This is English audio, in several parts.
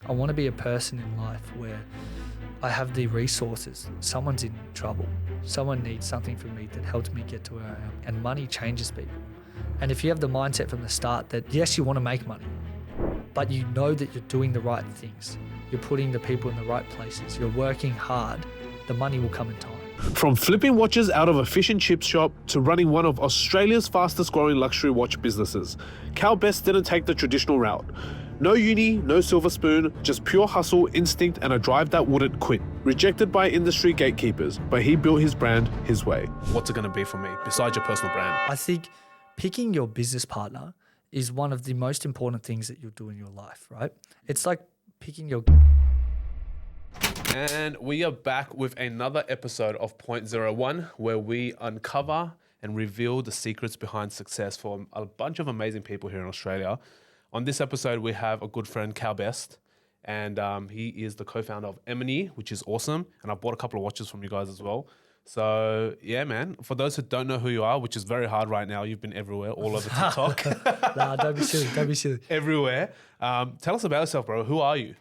I want to be a person in life where I have the resources. Someone's in trouble. Someone needs something from me that helps me get to where I am. And money changes people. And if you have the mindset from the start that, yes, you want to make money, but you know that you're doing the right things, you're putting the people in the right places, you're working hard, the money will come in time. From flipping watches out of a fish and chip shop to running one of Australia's fastest growing luxury watch businesses, Cal Best didn't take the traditional route. No uni, no silver spoon, just pure hustle, instinct, and a drive that wouldn't quit. Rejected by industry gatekeepers, but he built his brand his way. What's it going to be for me, besides your personal brand? I think picking your business partner is one of the most important things that you'll do in your life, right? It's like picking your... And we are back with another episode of Point 01, where we uncover and reveal the secrets behind success for a bunch of amazing people here in Australia. On this episode, we have a good friend, Cal Best, and he is the co-founder of Emini, which is awesome. And I bought a couple of watches from you guys as well. So yeah, man, for those who don't know who you are, which is very hard right now, you've been everywhere, all over TikTok. Nah, don't be silly. Everywhere. Tell us about yourself, bro. Who are you?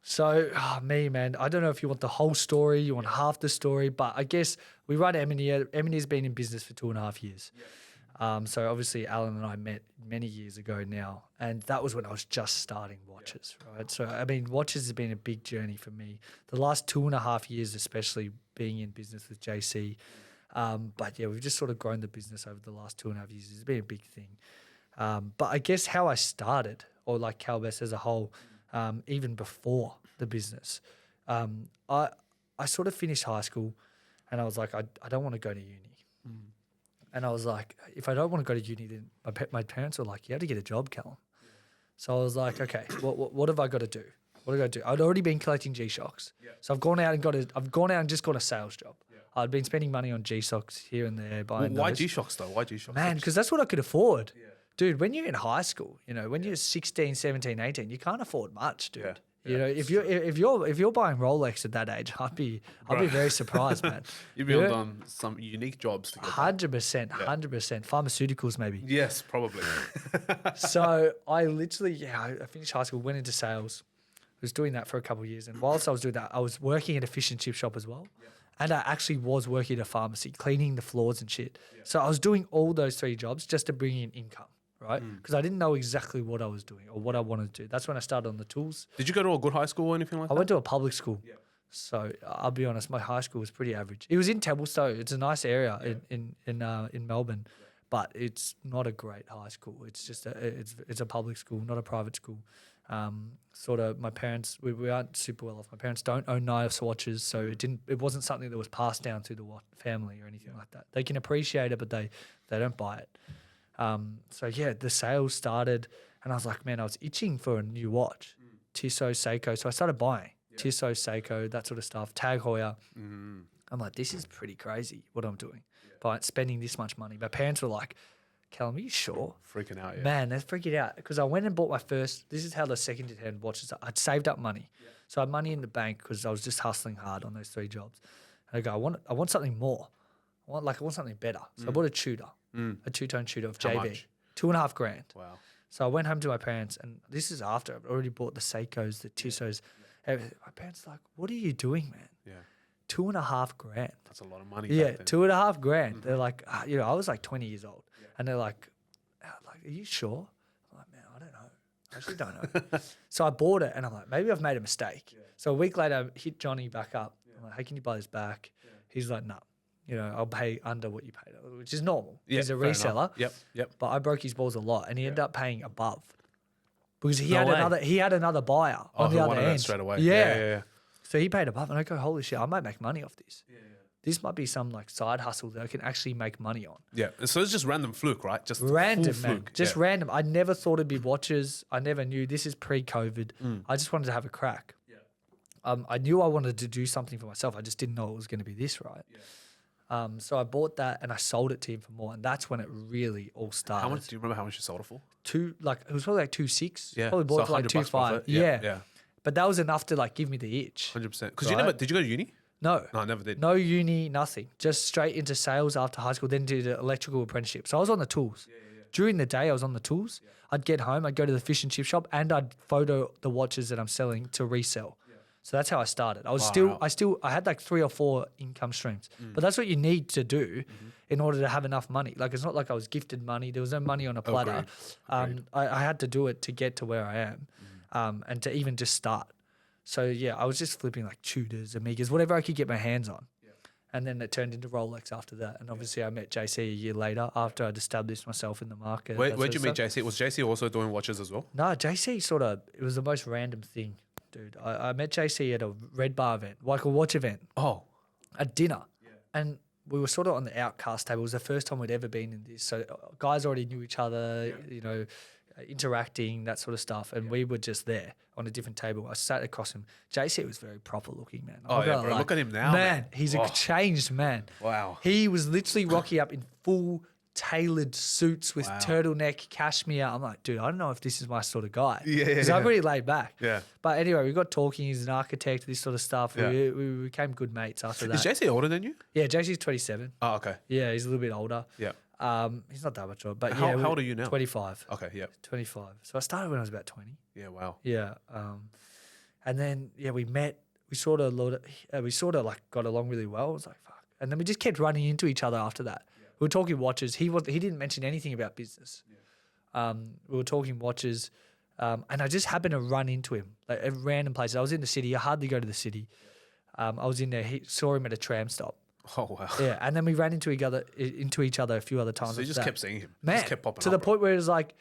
So, me, man, I don't know if you want the whole story, you want half the story, but I guess we run Emini. Emini's been in business for 2.5 years. So obviously Alan and I met many years ago now, and that was when I was just starting watches, right? So, I mean, watches has been a big journey for me. The last 2.5 years, especially being in business with JC. But yeah, we've just sort of grown the business over the last 2.5 years. It's been a big thing. But I guess how I started, or like Cal Best as a whole, even before the business, I sort of finished high school and I was like, I don't want to go to uni. And I was like, if I don't want to go to uni, then my parents were like, you have to get a job, Calum. Yeah. So I was like, okay, what have I got to do? What do I do? I'd already been collecting G-Shocks. Yeah. So I've gone out and just got a sales job. Yeah. I'd been spending money on G-Shocks here and there. Why G-Shocks though? Why G-Shocks? Man, because that's what I could afford. Yeah. Dude, when you're in high school, when you're 16, 17, 18, you can't afford much, dude. Yeah. You know, if you're buying Rolex at that age, I'd be very surprised, man. You'd be on some unique jobs. 100%, 100%. Pharmaceuticals, maybe. Yes, probably. So I literally, I finished high school, went into sales, was doing that for a couple of years, and whilst I was doing that, I was working at a fish and chip shop as well, and I actually was working at a pharmacy, cleaning the floors and shit. So I was doing all those 3 jobs just to bring in income. Right? Because I didn't know exactly what I was doing or what I wanted to do. That's when I started on the tools. Did you go to a good high school or anything like that? I went to a public school. Yeah. So I'll be honest, my high school was pretty average. It was in Templestowe. It's a nice area in Melbourne, but it's not a great high school. It's just it's a public school, not a private school. Sort of my parents, we aren't super well off. My parents don't own nice watches, so it wasn't something that was passed down through the family or anything like that. They can appreciate it, but they don't buy it. So yeah, the sales started and I was like, man, I was itching for a new watch, Tissot, Seiko. So I started buying Tissot, Seiko, that sort of stuff, Tag Heuer. I'm like, this is pretty crazy what I'm doing by spending this much money. My parents were like, Calum, are you sure? Freaking out, yeah. Man, they're freaking out because I went and bought my first, this is how the second-hand watches, I'd saved up money. So I had money in the bank because I was just hustling hard on those 3 jobs. And I go, I want something more. I want something better. So I bought a Tudor. A 2-tone Tudor of JB. How much? $2,500. Wow. So I went home to my parents, and this is after I've already bought the Seikos, the Tissots. Everything. My parents are like, what are you doing, man? Yeah. $2,500. That's a lot of money. Yeah, $2,500. They're like, I was like 20 years old. Yeah. And they're like, are you sure? I'm like, man, I don't know. I actually don't know. So I bought it, and I'm like, maybe I've made a mistake. Yeah. So a week later, I hit Johnny back up. Yeah. I'm like, hey, can you buy this back? Yeah. He's like, no. I'll pay under what you paid, which is normal. He's a reseller. Yep. But I broke his balls a lot, and he ended up paying above because he had another buyer on the other end straight away. Yeah. So he paid above, and I go, holy shit, I might make money off this. Yeah. This might be some like side hustle that I can actually make money on. Yeah. So it's just random fluke, right? Just random, full man. Fluke. Just random. I never thought it'd be watches. I never knew. This is pre-COVID. I just wanted to have a crack. Yeah. I knew I wanted to do something for myself. I just didn't know it was going to be this, right? Yeah. So I bought that and I sold it to him for more, and that's when it really all started. How much? Do you remember how much you sold it for? It was probably like 2.6. Yeah, probably bought it for like 2.5. Yeah. But that was enough to like give me the itch. 100%. Because did you go to uni? No, I never did. No uni, nothing. Just straight into sales after high school. Then did an electrical apprenticeship. So I was on the tools. During the day, I was on the tools. I'd get home, I'd go to the fish and chip shop, and I'd photo the watches that I'm selling to resell. So that's how I started. I had like 3 or 4 income streams, but that's what you need to do in order to have enough money. Like, it's not like I was gifted money. There was no money on a platter. Agreed. I had to do it to get to where I am, and to even just start. So yeah, I was just flipping like Tudors, Amigas, whatever I could get my hands on. And then it turned into Rolex after that. And obviously I met JC a year later after I'd established myself in the market. Where'd you meet JC? Was JC also doing watches as well? No, JC it was the most random thing, dude. I met JC at a Red Bar event, like a watch event. Oh. At dinner. And we were sort of on the outcast table. It was the first time we'd ever been in this. So guys already knew each other, you know, interacting, that sort of stuff. And we were just there on a different table. I sat across him. JC was very proper looking, man. Oh, yeah, bro. Look at him now, man. He's a changed man. Wow. He was literally rocking up in full tailored suits with turtleneck, cashmere. I'm like, dude, I don't know if this is my sort of guy. Because I'm pretty laid back. Yeah. But anyway, we got talking. He's an architect, this sort of stuff. Yeah. We became good mates after that. Is JC older than you? Yeah, JC's 27. Oh, okay. Yeah, he's a little bit older. Yeah. He's not that much older. But How old are you now? 25. Okay, yeah. 25. So I started when I was about 20. Yeah, wow. Yeah. And then, we met. We sort of like got along really well. I was like, fuck. And then we just kept running into each other after that. We were talking watches. He didn't mention anything about business. We were talking watches. And I just happened to run into him like at random places. I was in the city. I hardly go to the city. I was in there. Saw him at a tram stop. Oh, wow. Yeah, and then we ran into each other a few other times. So you just kept seeing him. Man, Just kept popping to up, the bro. point where he's like,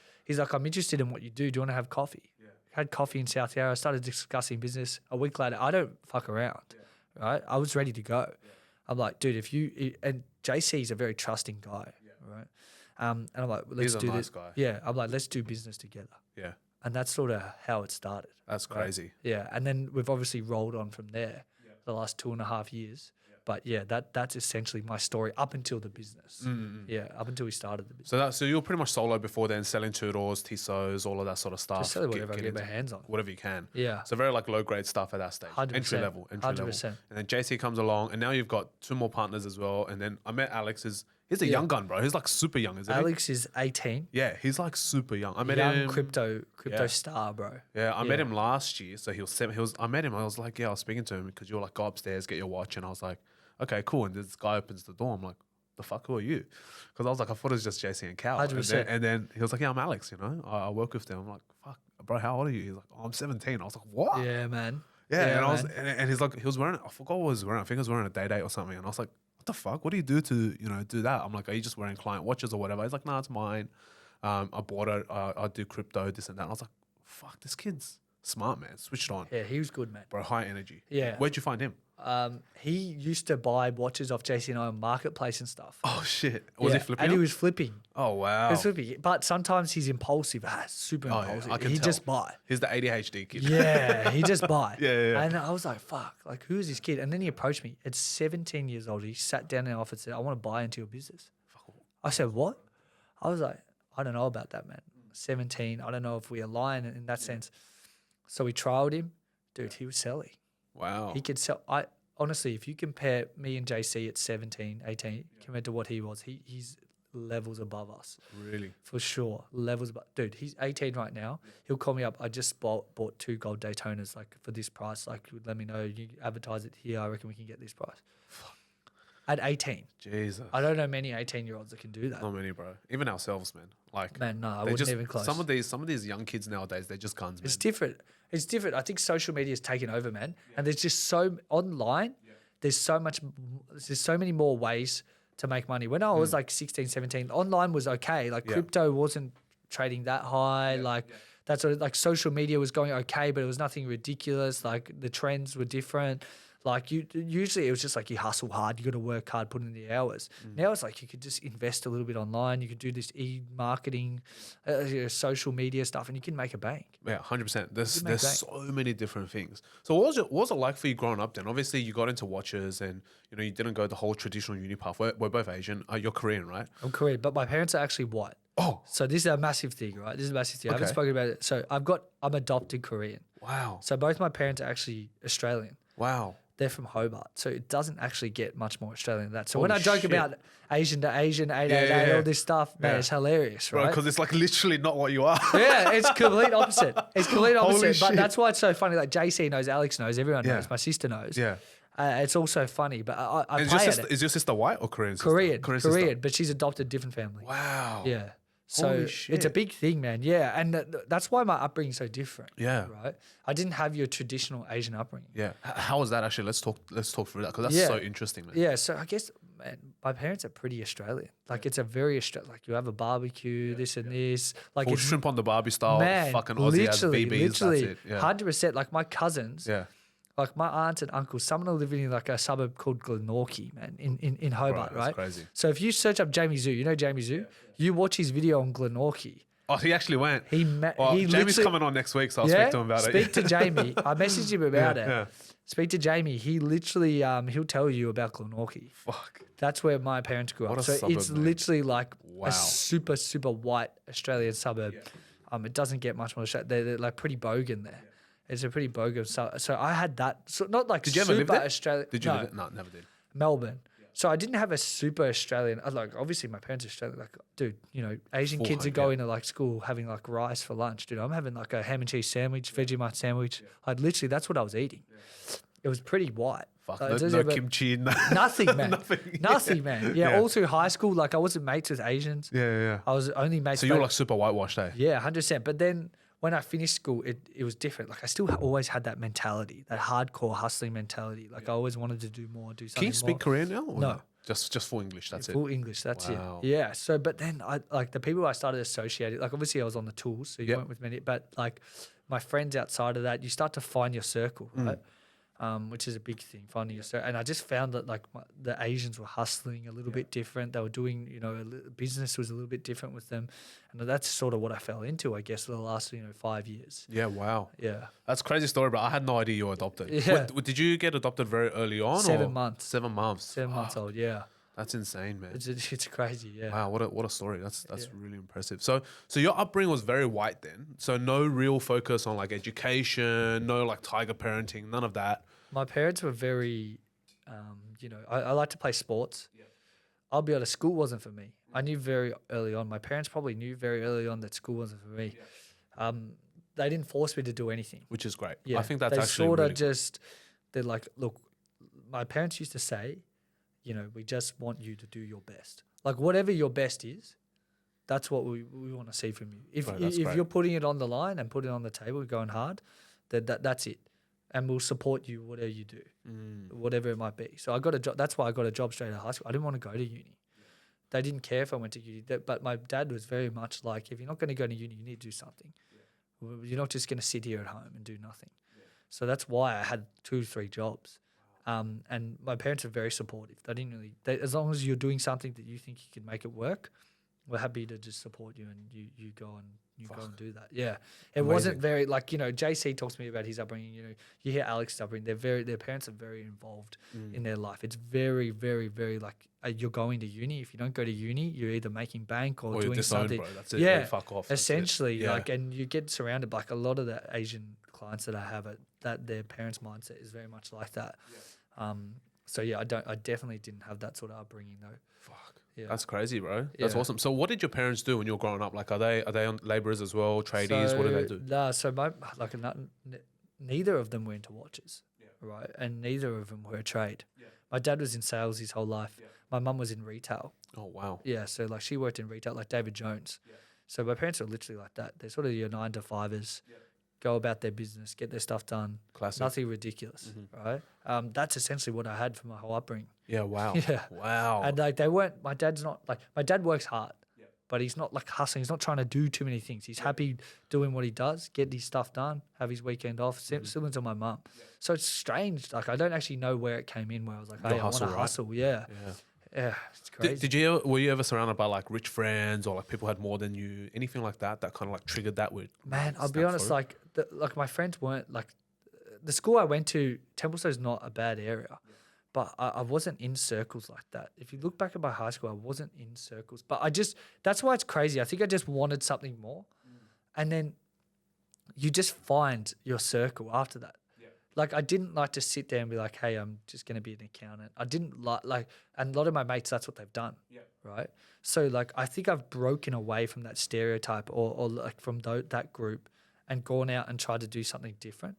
I'm interested in what you do. Do you want to have coffee? Yeah. Had coffee in South Yarra. I started discussing business. A week later, I don't fuck around, right? I was ready to go. Yeah. I'm like, dude, and JC's a very trusting guy, right? And I'm like, let's do this. Guy. Yeah, I'm like, let's do business together. Yeah. And that's sort of how it started. That's right? crazy. Yeah, and then we've obviously rolled on from there the last 2.5 years. But yeah, that's essentially my story up until the business. Yeah, up until we started the business. So you were pretty much solo before then, selling Tudors, Tissot's, all of that sort of stuff. Just selling whatever I get my hands on. Whatever you can. Yeah. So very like low grade stuff at that stage. 100%. Entry level. 100%. And then JC comes along, and now you've got 2 more partners as well. And then I met Alex. He's a young gun, bro. He's like super young, isn't he? Alex is 18. Yeah, he's like super young. I met young him. crypto star, bro. Yeah, I met him last year. So I met him. I was like, I was speaking to him because you were like, go upstairs, get your watch. And I was like, okay, cool. And this guy opens the door. I'm like, the fuck, who are you? Because I was like, I thought it was just JC and Cal. 100%. And then he was like, yeah, I'm Alex, you know. I work with them. I'm like, fuck, bro, how old are you? He's like, oh, I'm 17. I was like, what? Yeah, man. Yeah, and I was, and he's like, he was wearing, I forgot what he was wearing. I think he was wearing a day or something. And I was like, what the fuck? What do you do to, do that? I'm like, are you just wearing client watches or whatever? He's like, no, it's mine. I bought it. I do crypto, this and that. And I was like, fuck, this kid's smart, man. Switched on. Yeah, he was good, man. Bro, high energy. Yeah. Where'd you find him? He used to buy watches off JC and I on Marketplace and stuff. Oh, shit. Was he flipping? And he was flipping. Oh, wow. He was flipping. But sometimes he's impulsive. Super impulsive. Yeah, I can he tell. just buy. He's the ADHD kid. Yeah, he just buy. Yeah. And I was like, fuck, like, who is this kid? And then he approached me. At 17 years old, he sat down in the office and said, I want to buy into your business. I said, what? I was like, I don't know about that, man. 17, I don't know if we align in that sense. So we trialed him. Dude, he was selling. Wow. He could sell. Honestly, if you compare me and JC at 17, 18, compared to what he was, he's levels above us. Really? For sure. Levels above. Dude, he's 18 right now. He'll call me up. I just bought 2 gold Daytonas, like, for this price. Like, let me know. You advertise it here. I reckon we can get this price. At 18. Jesus. I don't know many 18-year-olds that can do that. Not many, bro. Even ourselves, man. Like, Man, no, I wouldn't even close. Some of these young kids nowadays, they're just guns, man. It's different. It's different. I think social media has taken over, man. And there's just so online. There's so many more ways to make money. When I was like 16, 17, online was okay. Like crypto wasn't trading that high. That's sort of like social media was going okay, but it was nothing ridiculous. Like the trends were different. Like usually it was just like you hustle hard, you got to work hard, put in the hours. Now it's like you could just invest a little bit online. You could do this e-marketing, social media stuff, and you can make a bank. Yeah, 100%. There's so many different things. So what was it like for you growing up then? Obviously you got into watches and you didn't go the whole traditional uni path. We're both Asian. You're Korean, right? I'm Korean, but my parents are actually white. Oh. So this is a massive thing, right? This is a massive thing. I haven't spoken about it. So I'm adopted Korean. Wow. So both my parents are actually Australian. Wow. they're from Hobart, so it doesn't actually get much more Australian than that. So Holy when I joke shit. about Asian to Asian, 888, all this stuff, man, it's hilarious, Bro, right? because it's like literally not what you are. Yeah, it's complete opposite. It's complete Holy opposite. But shit. that's why it's so funny. Like JC knows, Alex knows, everyone Yeah. knows, my sister knows. Yeah. It's also funny, but I Is play your, at sister, it. is your sister white or Korean sister? Korean, sister. but she's adopted a different family. Wow. Yeah. So Holy it's shit. a big thing, man. Yeah, and that's why my upbringing's so different. Yeah. Right. I didn't have your traditional Asian upbringing. Yeah. How was that actually? Let's talk through that because that's Yeah. so interesting, man. Yeah. So I guess, man, my parents are pretty Australian. Like it's a very Australian. Like you have a barbecue, this and this. Like Full it's shrimp on the Barbie style, man, fucking Aussie as BBs. literally, That's it. Yeah. 100%. Like my cousins. Yeah. Like my aunts and uncles, some of them live in like a suburb called Glenorchy, man, in Hobart, Bro, that's right? crazy. So if you search up Jamie Zhu, you know Jamie Zhu? You watch his video on Glenorchy. Oh, he actually went. He Jamie's literally- coming on next week, so I'll speak to him about it. Speak to Jamie. I messaged him about it. Yeah. Speak to Jamie. He literally, he'll tell you about Glenorchy. Fuck. That's where my parents grew What up. a So it's suburb, man. literally like Wow. a super, super white Australian suburb. It doesn't get much more. They're like pretty bogan there. It's a pretty bogan. So I had that. So not like Did you ever super live there? Australian. Did you no, live there? No, never did. Melbourne. So I didn't have a super Australian. Like obviously my parents are Australian. Like, dude, Asian Full kids are home, going to like school having like rice for lunch. Dude, I'm having like a ham and cheese sandwich, Vegemite sandwich. I'd literally that's what I was eating. It was pretty white. Fuck. Like, No kimchi. Nothing, man. Nothing. Man. Yeah, Yeah. all through high school, like I wasn't mates with Asians. Yeah. I was only mates. So you're with- like super whitewashed, eh? yeah, 100%. But then when I finished school, it was different. Like I still always had that mentality, that hardcore hustling mentality. Like I always wanted to do more, do something Can you speak more. Korean now? Or No. Just full English. That's it. Full English, that's Wow. it. Yeah. So, but then I like the people I started associating. Like obviously I was on the tools, so you Yep. weren't with many. But like my friends outside of that, you start to find your circle, right? Which is a big thing, finding your circle. And I just found that like the Asians were hustling a little bit different. They were doing, business was a little bit different with them, and that's sort of what I fell into, I guess, for the last 5 years. Yeah. Wow. Yeah. That's a crazy story, bro. I had no idea you were adopted. Yeah. Did you get adopted very early on? 7 or? months. 7 months. 7 months old. Yeah. That's insane, man. It's crazy. Yeah. Wow, what a story. That's really impressive. So your upbringing was very white then. So no real focus on like education, no like tiger parenting, none of that. My parents were very, I like to play sports. I'll be honest, school wasn't for me. I knew very early on. My parents probably knew very early on that school wasn't for me. They didn't force me to do anything. Which is great. Yeah, I think that's they actually sort of really cool. they're like, look, my parents used to say, we just want you to do your best. Like whatever your best is, that's what we want to see from you. If Right, that's great. you're putting it on the line and putting it on the table, going hard, that's it. And we'll support you whatever you do, whatever it might be. So I got a job. That's why I got a job straight out of high school. I didn't want to go to uni. They didn't care if I went to uni. But my dad was very much like, if you're not going to go to uni, you need to do something. You're not just going to sit here at home and do nothing. So that's why I had 2-3 jobs. And my parents are very supportive. They didn't really, as long as you're doing something that you think you can make it work, we're happy to just support you and you go and go and do that. Yeah. It wasn't very like, JC talks to me about his upbringing, you hear Alex's upbringing, their parents are very involved in their life. It's very, very, very like you're going to uni. If you don't go to uni, you're either making bank or you're doing disowned, something. bro. That's it. Yeah. Fuck off. That's it. Essentially, Yeah. like, and you get surrounded by like a lot of the Asian clients that I have that their parents' mindset is very much like that. So yeah, I definitely didn't have that sort of upbringing though. Fuck. Yeah. That's crazy, bro. That's Yeah. awesome. So what did your parents do when you were growing up? Like, are they on laborers as well, tradies? What do they do? Nah, so neither of them were into watches, right? And neither of them were a trade. My dad was in sales his whole life. My mum was in retail. Oh, wow. Yeah, so like she worked in retail, like David Jones. So my parents are literally like that. They're sort of your 9-to-5ers, go about their business, get their stuff done. Classic. Nothing ridiculous, right? That's essentially what I had for my whole upbringing. Yeah, wow. Yeah. Wow. And like they weren't, my dad's not like, my dad works hard, but he's not like hustling. He's not trying to do too many things. He's happy doing what he does, get his stuff done, have his weekend off, similar to my mum. So it's strange. Like I don't actually know where it came in where I was like, hey, I want to hustle, right? hustle. Yeah. Yeah. It's crazy. Were you ever surrounded by like rich friends or like people who had more than you? Anything like that kind of like triggered that with? Man, I'll be snap honest, through? like my friends weren't like, the school I went to, Templestowe's not a bad area, but I wasn't in circles like that. If you look back at my high school, I wasn't in circles, but that's why it's crazy. I think I just wanted something more. And then you just find your circle after that. Like, I didn't like to sit there and be like, hey, I'm just going to be an accountant. I didn't like, and a lot of my mates, that's what they've done. Yeah. Right. So, like, I think I've broken away from that stereotype or like from that group and gone out and tried to do something different.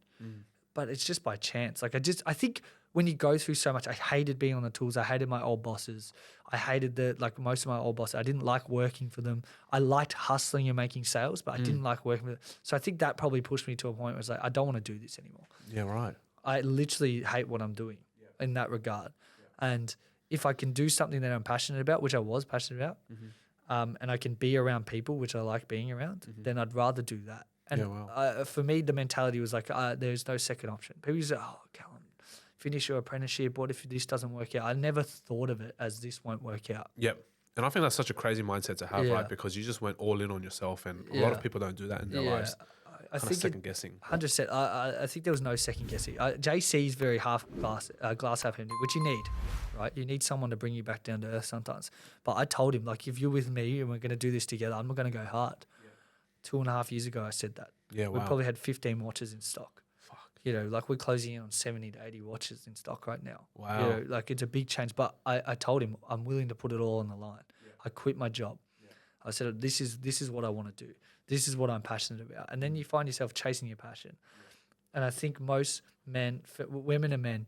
But it's just by chance. Like, I think when you go through so much, I hated being on the tools. I hated my old bosses. I hated most of my old bosses. I didn't like working for them. I liked hustling and making sales, but I didn't like working with them. So I think that probably pushed me to a point where it's like, I don't want to do this anymore. Yeah, right. I literally hate what I'm doing in that regard. And if I can do something that I'm passionate about, which I was passionate about, and I can be around people, which I like being around, then I'd rather do that. And for me, the mentality was like, there's no second option. People say, oh, Calum, finish your apprenticeship. What if this doesn't work out? I never thought of it as this won't work out. Yep. And I think that's such a crazy mindset to have, right? Because you just went all in on yourself, and a lot of people don't do that in their lives. I think second guessing. 100%. I think there was no second guessing. JC is very half glass half empty, which you need, right? You need someone to bring you back down to earth sometimes. But I told him, like, if you're with me and we're going to do this together, I'm not going to go hard. 2.5 years ago, I said that. Yeah, wow. We probably had 15 watches in stock. Fuck. You know, like, we're closing in on 70 to 80 watches in stock right now. Wow. You know, like, it's a big change. But I told him I'm willing to put it all on the line. I quit my job. I said, this is what I want to do. This is what I'm passionate about. And then you find yourself chasing your passion. And I think most women and men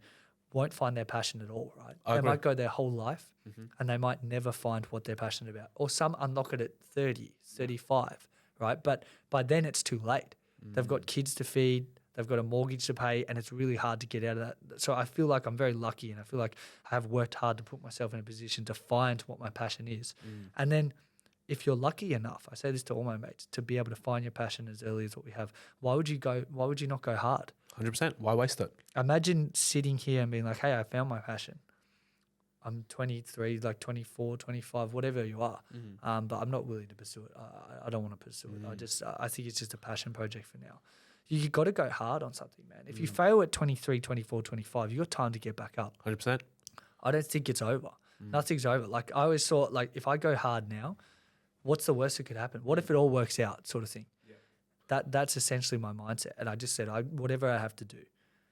won't find their passion at all, right? They might go their whole life and they might never find what they're passionate about. Or some unlock it at 30, 35, right? But by then it's too late. They've got kids to feed, they've got a mortgage to pay, and it's really hard to get out of that. So I feel like I'm very lucky, and I feel like I have worked hard to put myself in a position to find what my passion is. And then if you're lucky enough, I say this to all my mates, to be able to find your passion as early as what we have, why would you not go hard? 100%. Why waste it? Imagine sitting here and being like, hey, I found my passion. I'm 23, like 24, 25, whatever you are. But I'm not willing to pursue it. I don't want to pursue it. I think it's just a passion project for now. You got to go hard on something, man. If you fail at 23, 24, 25, you got time to get back up. 100%. I don't think it's over. Nothing's over. Like, I always thought, like, if I go hard now, what's the worst that could happen? What if it all works out, sort of thing? That's essentially my mindset. And I just said, whatever I have to do.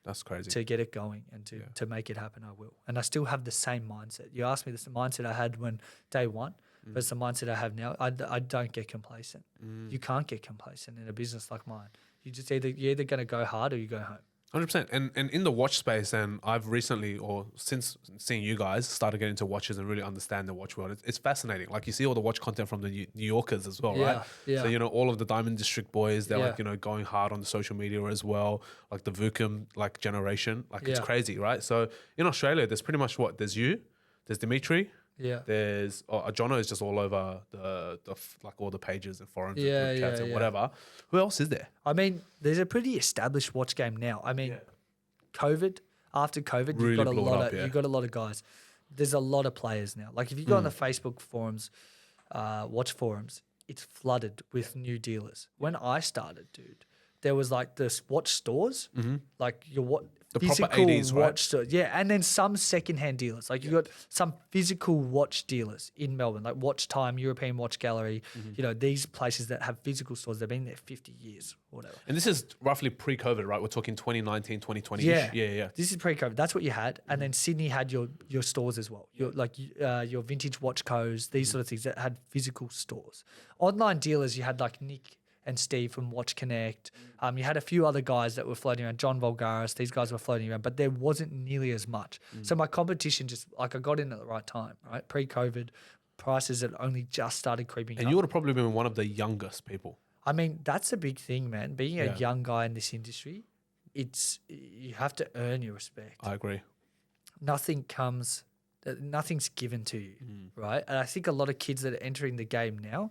That's crazy. To get it going and to make it happen, I will. And I still have the same mindset. You asked me this, the mindset I had when day one, but it's the mindset I have now. I don't get complacent. You can't get complacent in a business like mine. You're either going to go hard or you go home. 100%. And in the watch space, and I've recently, or since seeing you guys, started getting into watches and really understand the watch world. It's fascinating. Like, you see all the watch content from the New Yorkers as well, right? Yeah. So, you know, all of the Diamond District boys, they're like, you know, going hard on the social media as well. Like the Vukum, like, generation. Like, it's crazy, right? So in Australia, there's pretty much there's you, there's Dimitri. Yeah. There's Jono is just all over the like all the pages and forums and group chats and whatever. Who else is there? I mean, there's a pretty established watch game now. I mean, after COVID, really you've got a lot of guys. There's a lot of players now. Like, if you go on the Facebook forums, watch forums, it's flooded with new dealers. When I started, dude, there was like this watch stores, like the physical proper ADs, watch stores. Yeah, and then some secondhand dealers. Like, you got some physical watch dealers in Melbourne, like Watch Time, European Watch Gallery, you know, these places that have physical stores. They've been there 50 years or whatever. And this is roughly pre-COVID, right? We're talking 2019, 2020. Yeah. This is pre-COVID. That's what you had. And then Sydney had your stores as well. Your Vintage Watch Co's, these sort of things that had physical stores. Online dealers, you had like Nick and Steve from Watch Connect. You had a few other guys that were floating around, John Volgaris, these guys were floating around, but there wasn't nearly as much. So my competition just, like, I got in at the right time, right? Pre-COVID, prices had only just started creeping up. And you would have probably been one of the youngest people. I mean, that's a big thing, man. Being a young guy in this industry, you have to earn your respect. I agree. Nothing's given to you, right? And I think a lot of kids that are entering the game now,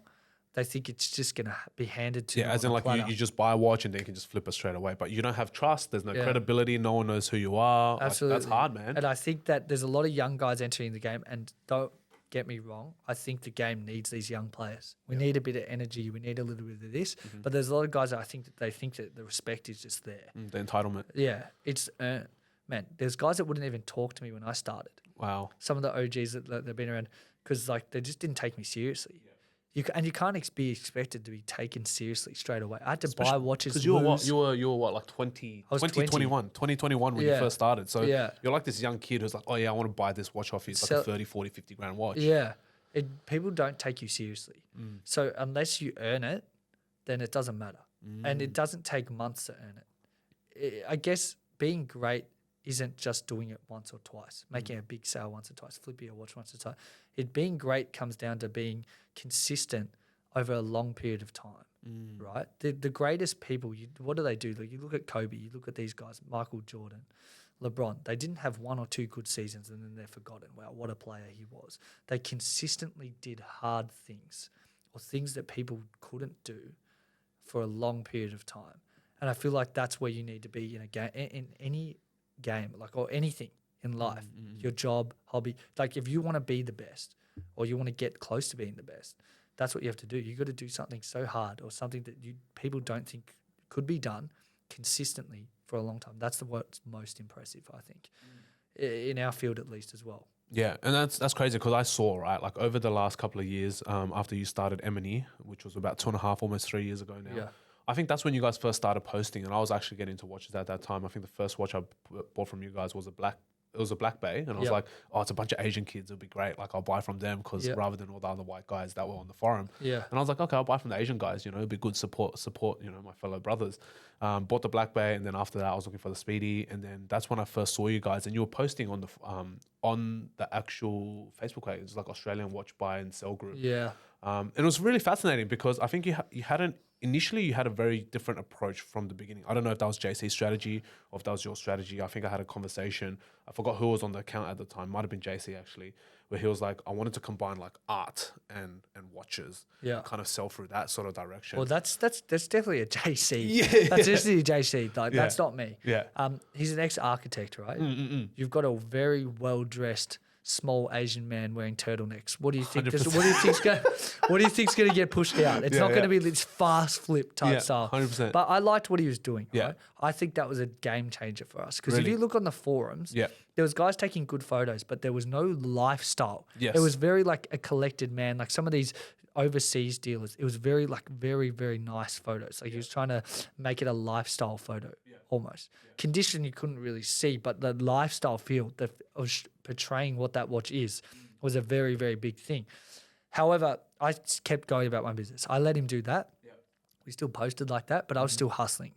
they think it's just going to be handed to them. Yeah, as in, like, you just buy a watch and then you can just flip it straight away. But you don't have trust. There's no credibility. No one knows who you are. Absolutely. Like, that's hard, man. And I think that there's a lot of young guys entering the game. And don't get me wrong, I think the game needs these young players. We need a bit of energy. We need a little bit of this. But there's a lot of guys that I think that they think that the respect is just there. The entitlement. Yeah, it's earned. Man, there's guys that wouldn't even talk to me when I started. Wow. Some of the OGs that have been around, because, like, they just didn't take me seriously. You can't be expected to be taken seriously straight away. I had to buy watches. Because you were what, like 20, I was 2021 when you first started. So Yeah. you're like this young kid who's like, oh yeah, I want to buy this watch off you. It's like a 30, 40, 50 grand watch. Yeah. People don't take you seriously. So unless you earn it, then it doesn't matter. And it doesn't take months to earn it. I guess being great isn't just doing it once or twice, making a big sale once or twice, flipping a watch once or twice. Being great comes down to being consistent over a long period of time, right? The greatest people, what do they do? Like, you look at Kobe, you look at these guys, Michael Jordan, LeBron. They didn't have one or two good seasons and then they're forgotten. Wow, what a player he was. They consistently did hard things or things that people couldn't do for a long period of time. And I feel like that's where you need to be in a game, in any game, like, or anything in life, your job, hobby. Like, if you want to be the best or you want to get close to being the best, that's what you have to do. You got to do something so hard or something that people don't think could be done consistently for a long time. That's what's most impressive, I think, in our field at least as well. Yeah, and that's crazy because I saw, right, like over the last couple of years, after you started M&E, which was about 2.5, almost 3 years ago now. Yeah. I think that's when you guys first started posting, and I was actually getting into watches at that time. I think the first watch I bought from you guys was a Black Bay, and I was like, oh, it's a bunch of Asian kids. It'll be great. Like, I'll buy from them because rather than all the other white guys that were on the forum. Yeah. And I was like, okay, I'll buy from the Asian guys. You know, it'd be good support. You know, my fellow brothers. Bought the Black Bay, and then after that, I was looking for the Speedy, and then that's when I first saw you guys, and you were posting on the actual Facebook page. It's like Australian Watch Buy and Sell Group. Yeah. And it was really fascinating because I think you had a very different approach from the beginning. I don't know if that was JC's strategy or if that was your strategy. I think I had a conversation. I forgot who was on the account at the time. Might have been JC actually, where he was like, I wanted to combine like art and watches. Yeah. Kind of sell through that sort of direction. Well, that's definitely a JC. Yeah. That's definitely a JC. Like, that's not me. Yeah. He's an ex-architect, right? You've got a very well-dressed small Asian man wearing turtlenecks. What do you think? What do you think's going to get pushed out? It's not going to be this fast flip type style. 100%. But I liked what he was doing. Yeah. Right? I think that was a game changer for us because if Really? you look on the forums, there was guys taking good photos, but there was no lifestyle. Yes. It was very like a collected man. Like some of these overseas dealers, it was very very nice photos. Like he was trying to make it a lifestyle photo almost. Condition you couldn't really see, but the lifestyle feel that was portraying what that watch is was a very, very big thing. However, I kept going about my business. I let him do that. We still posted like that, but I was still hustling.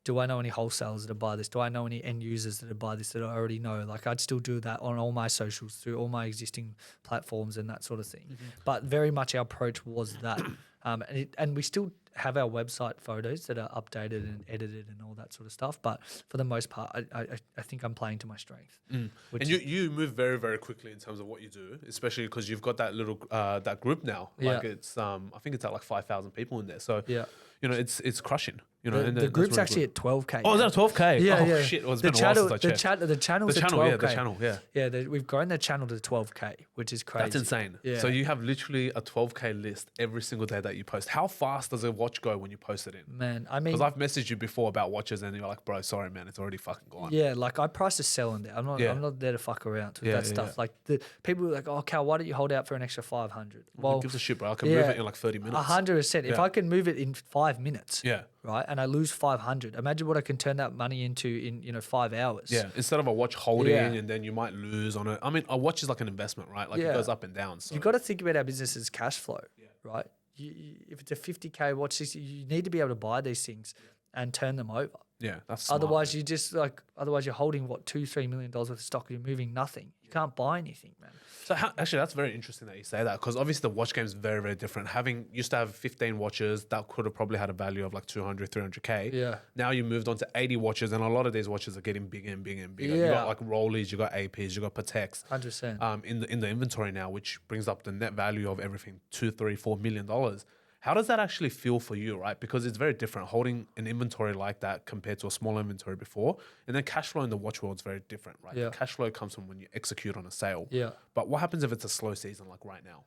Do I know any wholesalers that buy this? Do I know any end users that buy this that I already know? Like, I'd still do that on all my socials through all my existing platforms and that sort of thing. But very much our approach was that. And we still have our website photos that are updated and edited and all that sort of stuff. But for the most part, I think I'm playing to my strength. And you move very, very quickly in terms of what you do, especially because you've got that little that group now. Like it's I think it's at like 5,000 people in there. So you know, it's crushing. You know, the group's actually at 12K. Oh, is that 12K? Yeah, oh, shit. Well, it's been a while since I checked. The channel's at 12K. The channel, we've grown the channel to 12K, which is crazy. That's insane. Yeah. So you have literally a 12K list every single day that you post. How fast does a watch go when you post it in? Man, I mean, because I've messaged you before about watches and you're like, bro, sorry, man, it's already fucking gone. Yeah, like I price to sell in there. I'm not there to fuck around with that stuff. Like the people are like, oh, Cal, why don't you hold out for an extra 500? Well, who gives a shit, bro? I can move it in like 30 minutes. 100%. If I can move it in 5 minutes, yeah, right, and I lose 500, imagine what I can turn that money into in 5 hours. Yeah, instead of a watch holding and then you might lose on it. I mean, a watch is like an investment, right? Like it goes up and down. So you got to think about our business as cash flow, right? If it's a 50K watch, you need to be able to buy these things and turn them over. Yeah, that's smart, otherwise you just otherwise you're holding $2-3 million worth of stock. You're moving nothing. You can't buy anything, man. So actually, that's very interesting that you say that because obviously the watch game is very, very different. Used to have 15 watches that could have probably had a value of like 200, 300K. Yeah. Now you moved on to 80 watches, and a lot of these watches are getting bigger and bigger and bigger. Yeah. You got like Rollies, you got APs, you got Pateks. 100%. In the inventory now, which brings up the net value of everything $2, $3, $4 million. How does that actually feel for you, right? Because it's very different holding an inventory like that compared to a small inventory before. And then cash flow in the watch world is very different, right? Yeah. Cash flow comes from when you execute on a sale. Yeah. But what happens if it's a slow season like right now?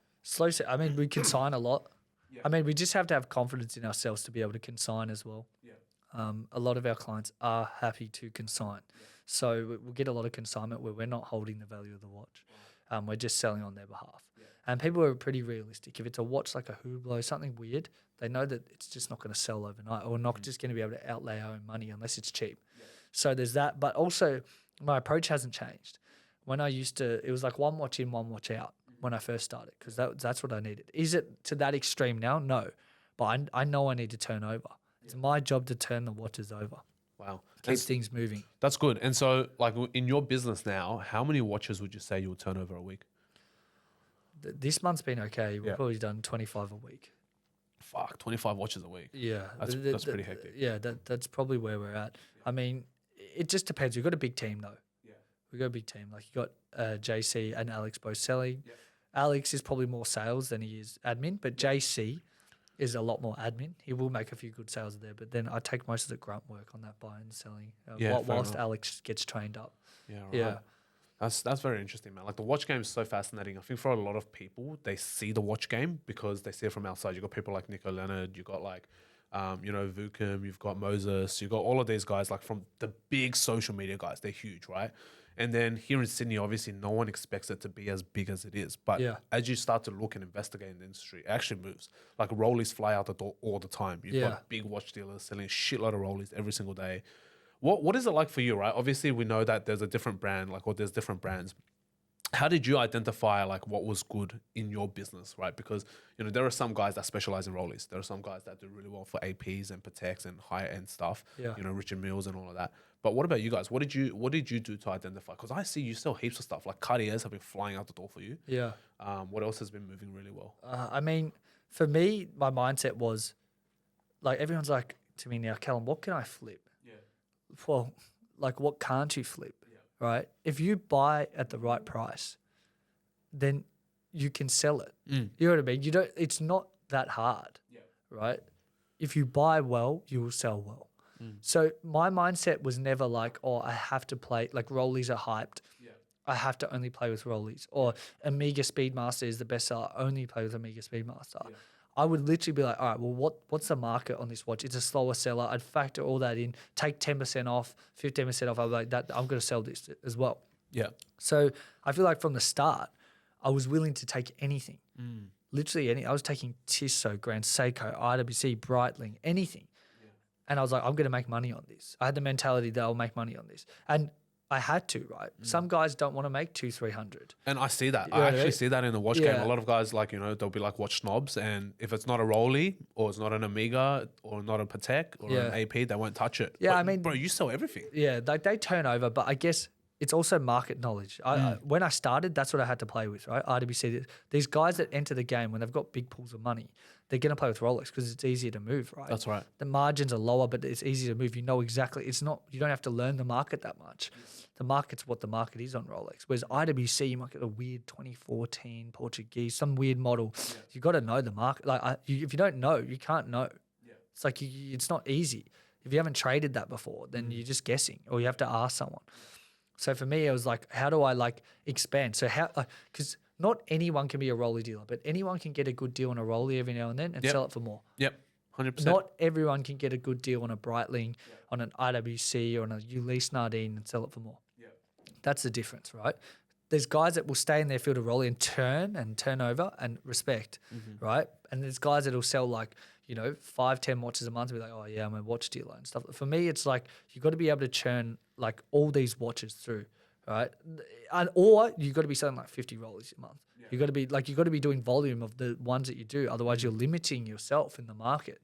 I mean, we consign a lot. Yeah. I mean, we just have to have confidence in ourselves to be able to consign as well. Yeah. A lot of our clients are happy to consign. Yeah. So we'll get a lot of consignment where we're not holding the value of the watch. We're just selling on their behalf. And people are pretty realistic. If it's a watch like a Hublot, something weird, they know that it's just not going to sell overnight, or not just going to be able to outlay our own money unless it's cheap. So there's that. But also, my approach hasn't changed. When I used to, it was like one watch in, one watch out when I first started, because that's what I needed. Is it to that extreme now? No. But I know I need to turn over. It's my job to turn the watches over. Wow. Keep things moving. That's good. And so, like, in your business now, how many watches would you say you would turn over a week? This month's been okay. We've probably done 25 a week. Fuck, 25 watches a week. Yeah. That's pretty hectic. Yeah, that's probably where we're at. I mean, it just depends. We've got a big team, though. Yeah. We've got a big team. Like, you got JC and Alex both selling. Yeah. Alex is probably more sales than he is admin, but JC is a lot more admin. He will make a few good sales there, but then I take most of the grunt work on that buying and selling whilst Alex gets trained up. Yeah, right. Yeah. That's very interesting, man. Like, the watch game is so fascinating. I think for a lot of people, they see the watch game because they see it from outside. You got people like Nico Leonard, you got like, Vukum, you've got Moses, you got all of these guys like from the big social media guys. They're huge, right? And then here in Sydney, obviously, no one expects it to be as big as it is. But as you start to look and investigate in the industry, it actually moves. Like, Rollies fly out the door all the time. You've got big watch dealers selling a shitload of Rollies every single day. What is it like for you, right? Obviously, we know that there's a different brand, like, or there's different brands. How did you identify like what was good in your business, right? Because, there are some guys that specialize in Rollies. There are some guys that do really well for APs and Pateks and higher end stuff. Yeah. Richard Mills and all of that. But what about you guys? What did you do to identify? Because I see you sell heaps of stuff. Like, Cartiers have been flying out the door for you. Yeah. What else has been moving really well? I mean, for me, my mindset was like, everyone's like to me now, Calum, what can I flip? Yeah. Well, like, what can't you flip? Right? If you buy at the right price, then you can sell it. You know what I mean? It's not that hard, right? If you buy well, you will sell well. So my mindset was never like, oh, I have to play, like, Rollies are hyped. I have to only play with Rollies. Or Amiga Speedmaster is the best seller. Only play with Amiga Speedmaster. I would literally be like, all right, well, what's the market on this watch? It's a slower seller. I'd factor all that in, take 10% off, 15% off. I'd be like, I'm going to sell this as well. Yeah. So I feel like from the start, I was willing to take anything. Literally anything. I was taking Tissot, Grand Seiko, IWC, Breitling, anything. And I was like, I'm going to make money on this. I had the mentality that I'll make money on this. And I had to, right? Some guys don't want to make 200-300. And I see that. I actually see that in the watch game. A lot of guys, like, they'll be like watch snobs. And if it's not a Rollie or it's not an Amiga or not a Patek or an AP, they won't touch it. Yeah, but, I mean, bro, you sell everything. Yeah, they turn over. But I guess it's also market knowledge. When I started, that's what I had to play with, right? IWC, these guys that enter the game, when they've got big pools of money, they're going to play with Rolex because it's easier to move, right? That's right. The margins are lower, but it's easier to move. You know exactly. You don't have to learn the market that much. The market's what the market is on Rolex. Whereas IWC, you might get a weird 2014 Portuguese, some weird model. Yeah. You got to know the market. Like, if you don't know, you can't know. Yeah. It's like it's not easy. If you haven't traded that before, then you're just guessing, or you have to ask someone. So for me, it was like, how do I like expand? So because not anyone can be a Rollie dealer, but anyone can get a good deal on a Rollie every now and then and sell it for more. Yep, 100%. Not everyone can get a good deal on a Breitling, on an IWC, or on a Ulysse Nardine and sell it for more. Yep. That's the difference, right? There's guys that will stay in their field of Rollie and turn over and respect, right? And there's guys that will sell like, 5-10 watches a month and be like, oh yeah, I'm a watch dealer and stuff. For me, it's like you got to be able to churn like all these watches through, right? Or you got to be selling like 50 Rollies a month. Yeah. You got to be doing volume of the ones that you do. Otherwise, you're limiting yourself in the market,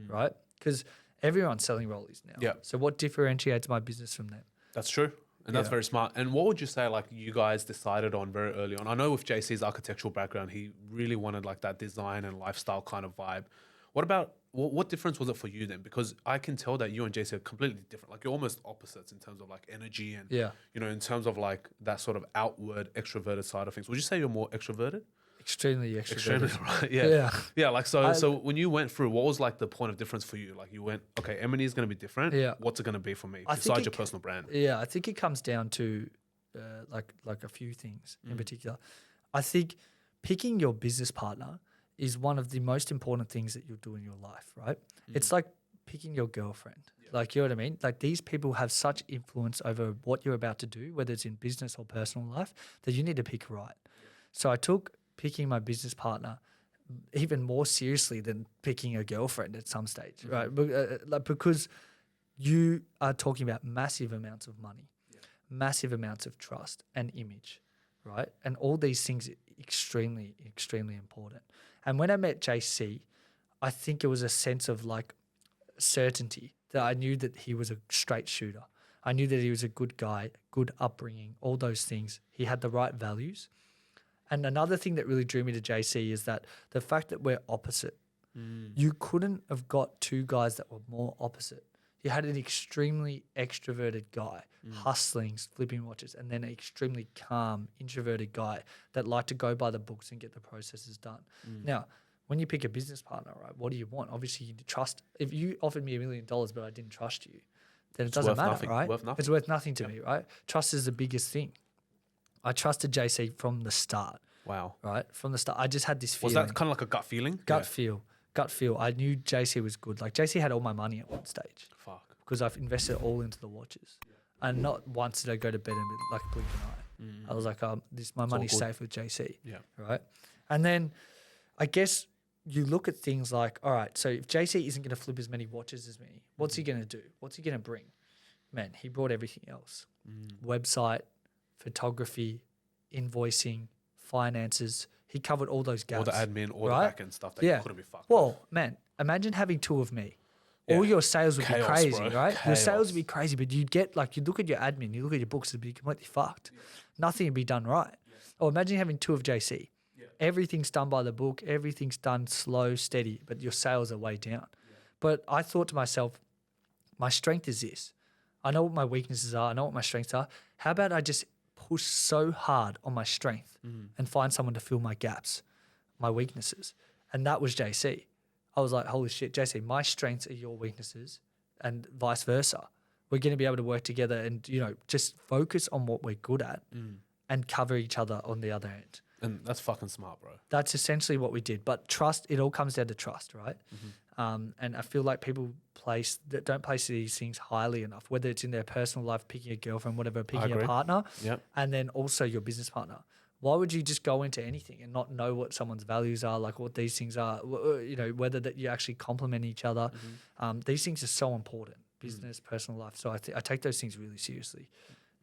right? Because everyone's selling Rollies now. Yeah. So what differentiates my business from them? That's true. And that's very smart. And what would you say, like, you guys decided on very early on? I know with JC's architectural background, he really wanted like that design and lifestyle kind of vibe. What difference was it for you then? Because I can tell that you and JC are completely different. Like, you're almost opposites in terms of like energy and, in terms of like that sort of outward extroverted side of things. Would you say you're more extroverted? Extremely extroverted. Extremely, right? Yeah. Yeah. Like, so when you went through, what was like the point of difference for you? Like, you went, okay, M&E is going to be different. Yeah. What's it going to be for me besides your personal brand? Yeah. I think it comes down to like a few things in particular. I think picking your business partner is one of the most important things that you'll do in your life, right? It's like picking your girlfriend. Like, you know what I mean? Like, these people have such influence over what you're about to do, whether it's in business or personal life, that you need to pick right. So I took picking my business partner even more seriously than picking a girlfriend at some stage, right? Because you are talking about massive amounts of money, massive amounts of trust and image, right? And all these things are extremely, extremely important. And when I met JC, I think it was a sense of like certainty that I knew that he was a straight shooter. I knew that he was a good guy, good upbringing, all those things. He had the right values. And another thing that really drew me to JC is that the fact that we're opposite. You couldn't have got two guys that were more opposite. You had an extremely extroverted guy, hustling, flipping watches, and then an extremely calm, introverted guy that liked to go by the books and get the processes done. Now, when you pick a business partner, right, what do you want? Obviously, you trust. If you offered me $1 million, but I didn't trust you, then it doesn't matter, nothing. right? Worth nothing. It's worth nothing to me, right? Trust is the biggest thing. I trusted JC from the start. Wow. Right? From the start. I just had this feeling. Was that kind of like a gut feeling? Gut feel. I knew JC was good. Like, JC had all my money at one stage. Fuck. Because I've invested it all into the watches. And not once did I go to bed and be like blink an eye. I was like, my money's safe with JC. Yeah. Right? And then I guess you look at things like, all right, so if JC isn't going to flip as many watches as me, what's he going to do? What's he going to bring? Man, he brought everything else. Website, photography, invoicing, finances. He covered all those gaps. All the admin, all the back-end stuff that you couldn't be fucked with. Well, man, imagine having two of me. All your sales would be crazy, bro. Right? Your sales would be crazy, but you'd get like, you look at your admin, you look at your books, it'd be completely fucked. Nothing would be done right. Or imagine having two of JC. Everything's done by the book. Everything's done slow, steady, but your sales are way down. But I thought to myself, my strength is this. I know what my weaknesses are. I know what my strengths are. How about I just push so hard on my strength and find someone to fill my gaps, my weaknesses? And that was JC. I was like, holy shit, JC, my strengths are your weaknesses and vice versa. We're going to be able to work together and, you know, just focus on what we're good at and cover each other on the other end. And that's fucking smart, bro. That's essentially what we did. But trust, it all comes down to trust, right? And I feel like people don't place these things highly enough, whether it's in their personal life, picking a girlfriend, whatever, picking a partner, and then also your business partner. Why would you just go into anything and not know what someone's values are, like what these things are, you know, whether that you actually complement each other? These things are so important, business, personal life. So I take those things really seriously.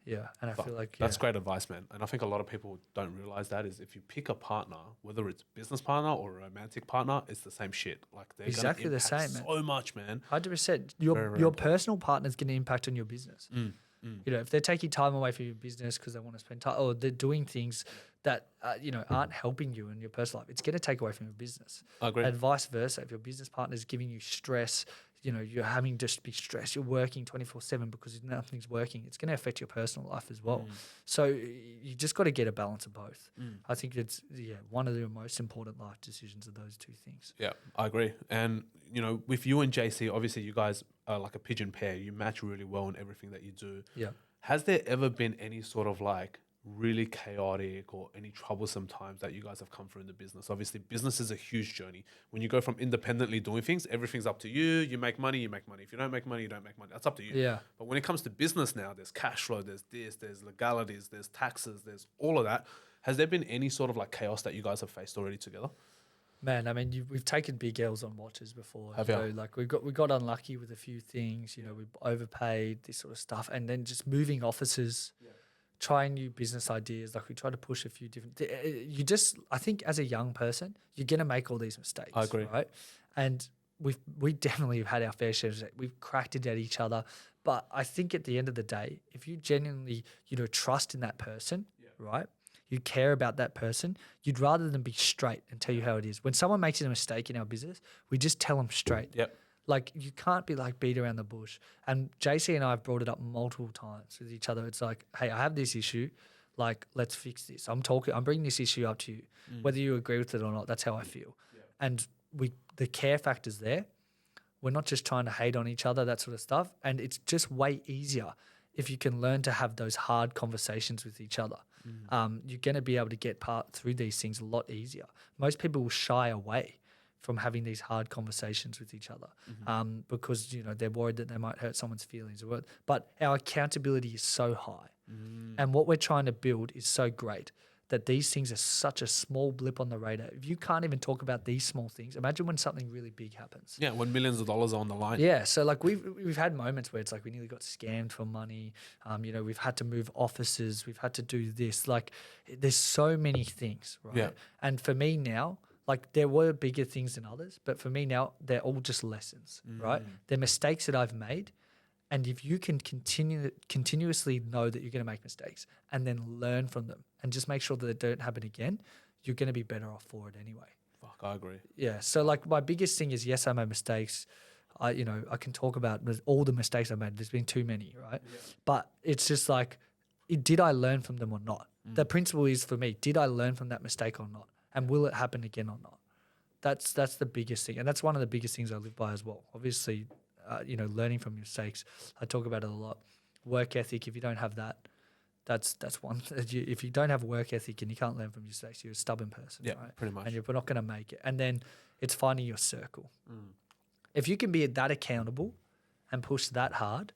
Yeah, and I feel like that's great advice, man. And I think a lot of people don't realize that is if you pick a partner, whether it's business partner or a romantic partner, it's the same shit. Like they're exactly the same, man. So much, man. 100%. Your personal partner is going to impact on your business. You know, if they're taking time away from your business because they want to spend time, or they're doing things that you know aren't helping you in your personal life, it's going to take away from your business. I agree. And vice versa. If your business partner is giving you stress, you know, you're having to be stressed, you're working 24/7 because nothing's working, it's going to affect your personal life as well. So you just got to get a balance of both. I think it's one of the most important life decisions of those two things. Yeah, I agree. And you know, with you and JC, obviously you guys are like a pigeon pair. You match really well in everything that you do. Yeah. Has there ever been any sort of like really chaotic or any troublesome times that you guys have come through in the business? Obviously, business is a huge journey. When you go from independently doing things, everything's up to you. You make money, you make money. If you don't make money, you don't make money. That's up to you. Yeah. But when it comes to business now, there's cash flow, there's this, there's legalities, there's taxes, there's all of that. Has there been any sort of like chaos that you guys have faced already together? Man, I mean, we've taken big L's on watches before. Have you you? know, like we got unlucky with a few things. You know, we overpaid, this sort of stuff, and then just moving offices, trying new business ideas. Like we try to push a few different. I think as a young person, you're gonna make all these mistakes. I agree. Right, and we definitely have had our fair share of mistakes. We've cracked it at each other, but I think at the end of the day, if you genuinely, you know, trust in that person, right? You care about that person, you'd rather than be straight and tell you how it is. When someone makes a mistake in our business, we just tell them straight. Yep. Like you can't be like beat around the bush. And JC and I have brought it up multiple times with each other. It's like, hey, I have this issue. Like, let's fix this. I'm bringing this issue up to you. Whether you agree with it or not, that's how I feel. And the care factor's there. We're not just trying to hate on each other, that sort of stuff. And it's just way easier if you can learn to have those hard conversations with each other. You're going to be able to get through these things a lot easier. Most people will shy away from having these hard conversations with each other, because they're worried that they might hurt someone's feelings. But our accountability is so high, and what we're trying to build is so great that these things are such a small blip on the radar. If you can't even talk about these small things, imagine when something really big happens. Yeah, when millions of dollars are on the line. Yeah, so like we've had moments where it's like we nearly got scammed for money. We've had to move offices. We've had to do this. Like, there's so many things, right? Yeah. And for me now, like, there were bigger things than others, but for me now, they're all just lessons, right? They're mistakes that I've made. And if you can continuously know that you're going to make mistakes and then learn from them and just make sure that they don't happen again, you're going to be better off for it anyway. Fuck, I agree. Yeah. So like my biggest thing is, yes, I made mistakes. I can talk about all the mistakes I made. There's been too many, right? Yeah. But it's just like, did I learn from them or not? The principle is, for me, did I learn from that mistake or not? And will it happen again or not? That's the biggest thing. And that's one of the biggest things I live by as well. Obviously, learning from mistakes. I talk about it a lot. Work ethic, if you don't have that, that's one. If you don't have work ethic and you can't learn from your mistakes, you're a stubborn person, right? Pretty much. And you're not going to make it. And then it's finding your circle. If you can be that accountable and push that hard,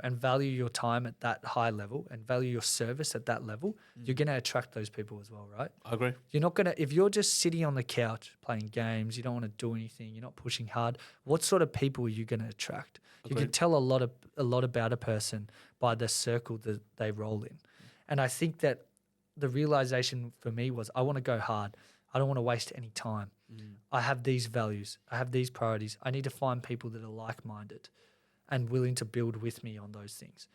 and value your time at that high level and value your service at that level, you're going to attract those people as well, right? I agree. You're not going to, if you're just sitting on the couch playing games, you don't want to do anything, you're not pushing hard, what sort of people are you going to attract? Agreed. You can tell a lot about a person by the circle that they roll in. And I think that the realization for me was, I want to go hard. I don't want to waste any time. I have these values. I have these priorities. I need to find people that are like-minded and willing to build with me on those things.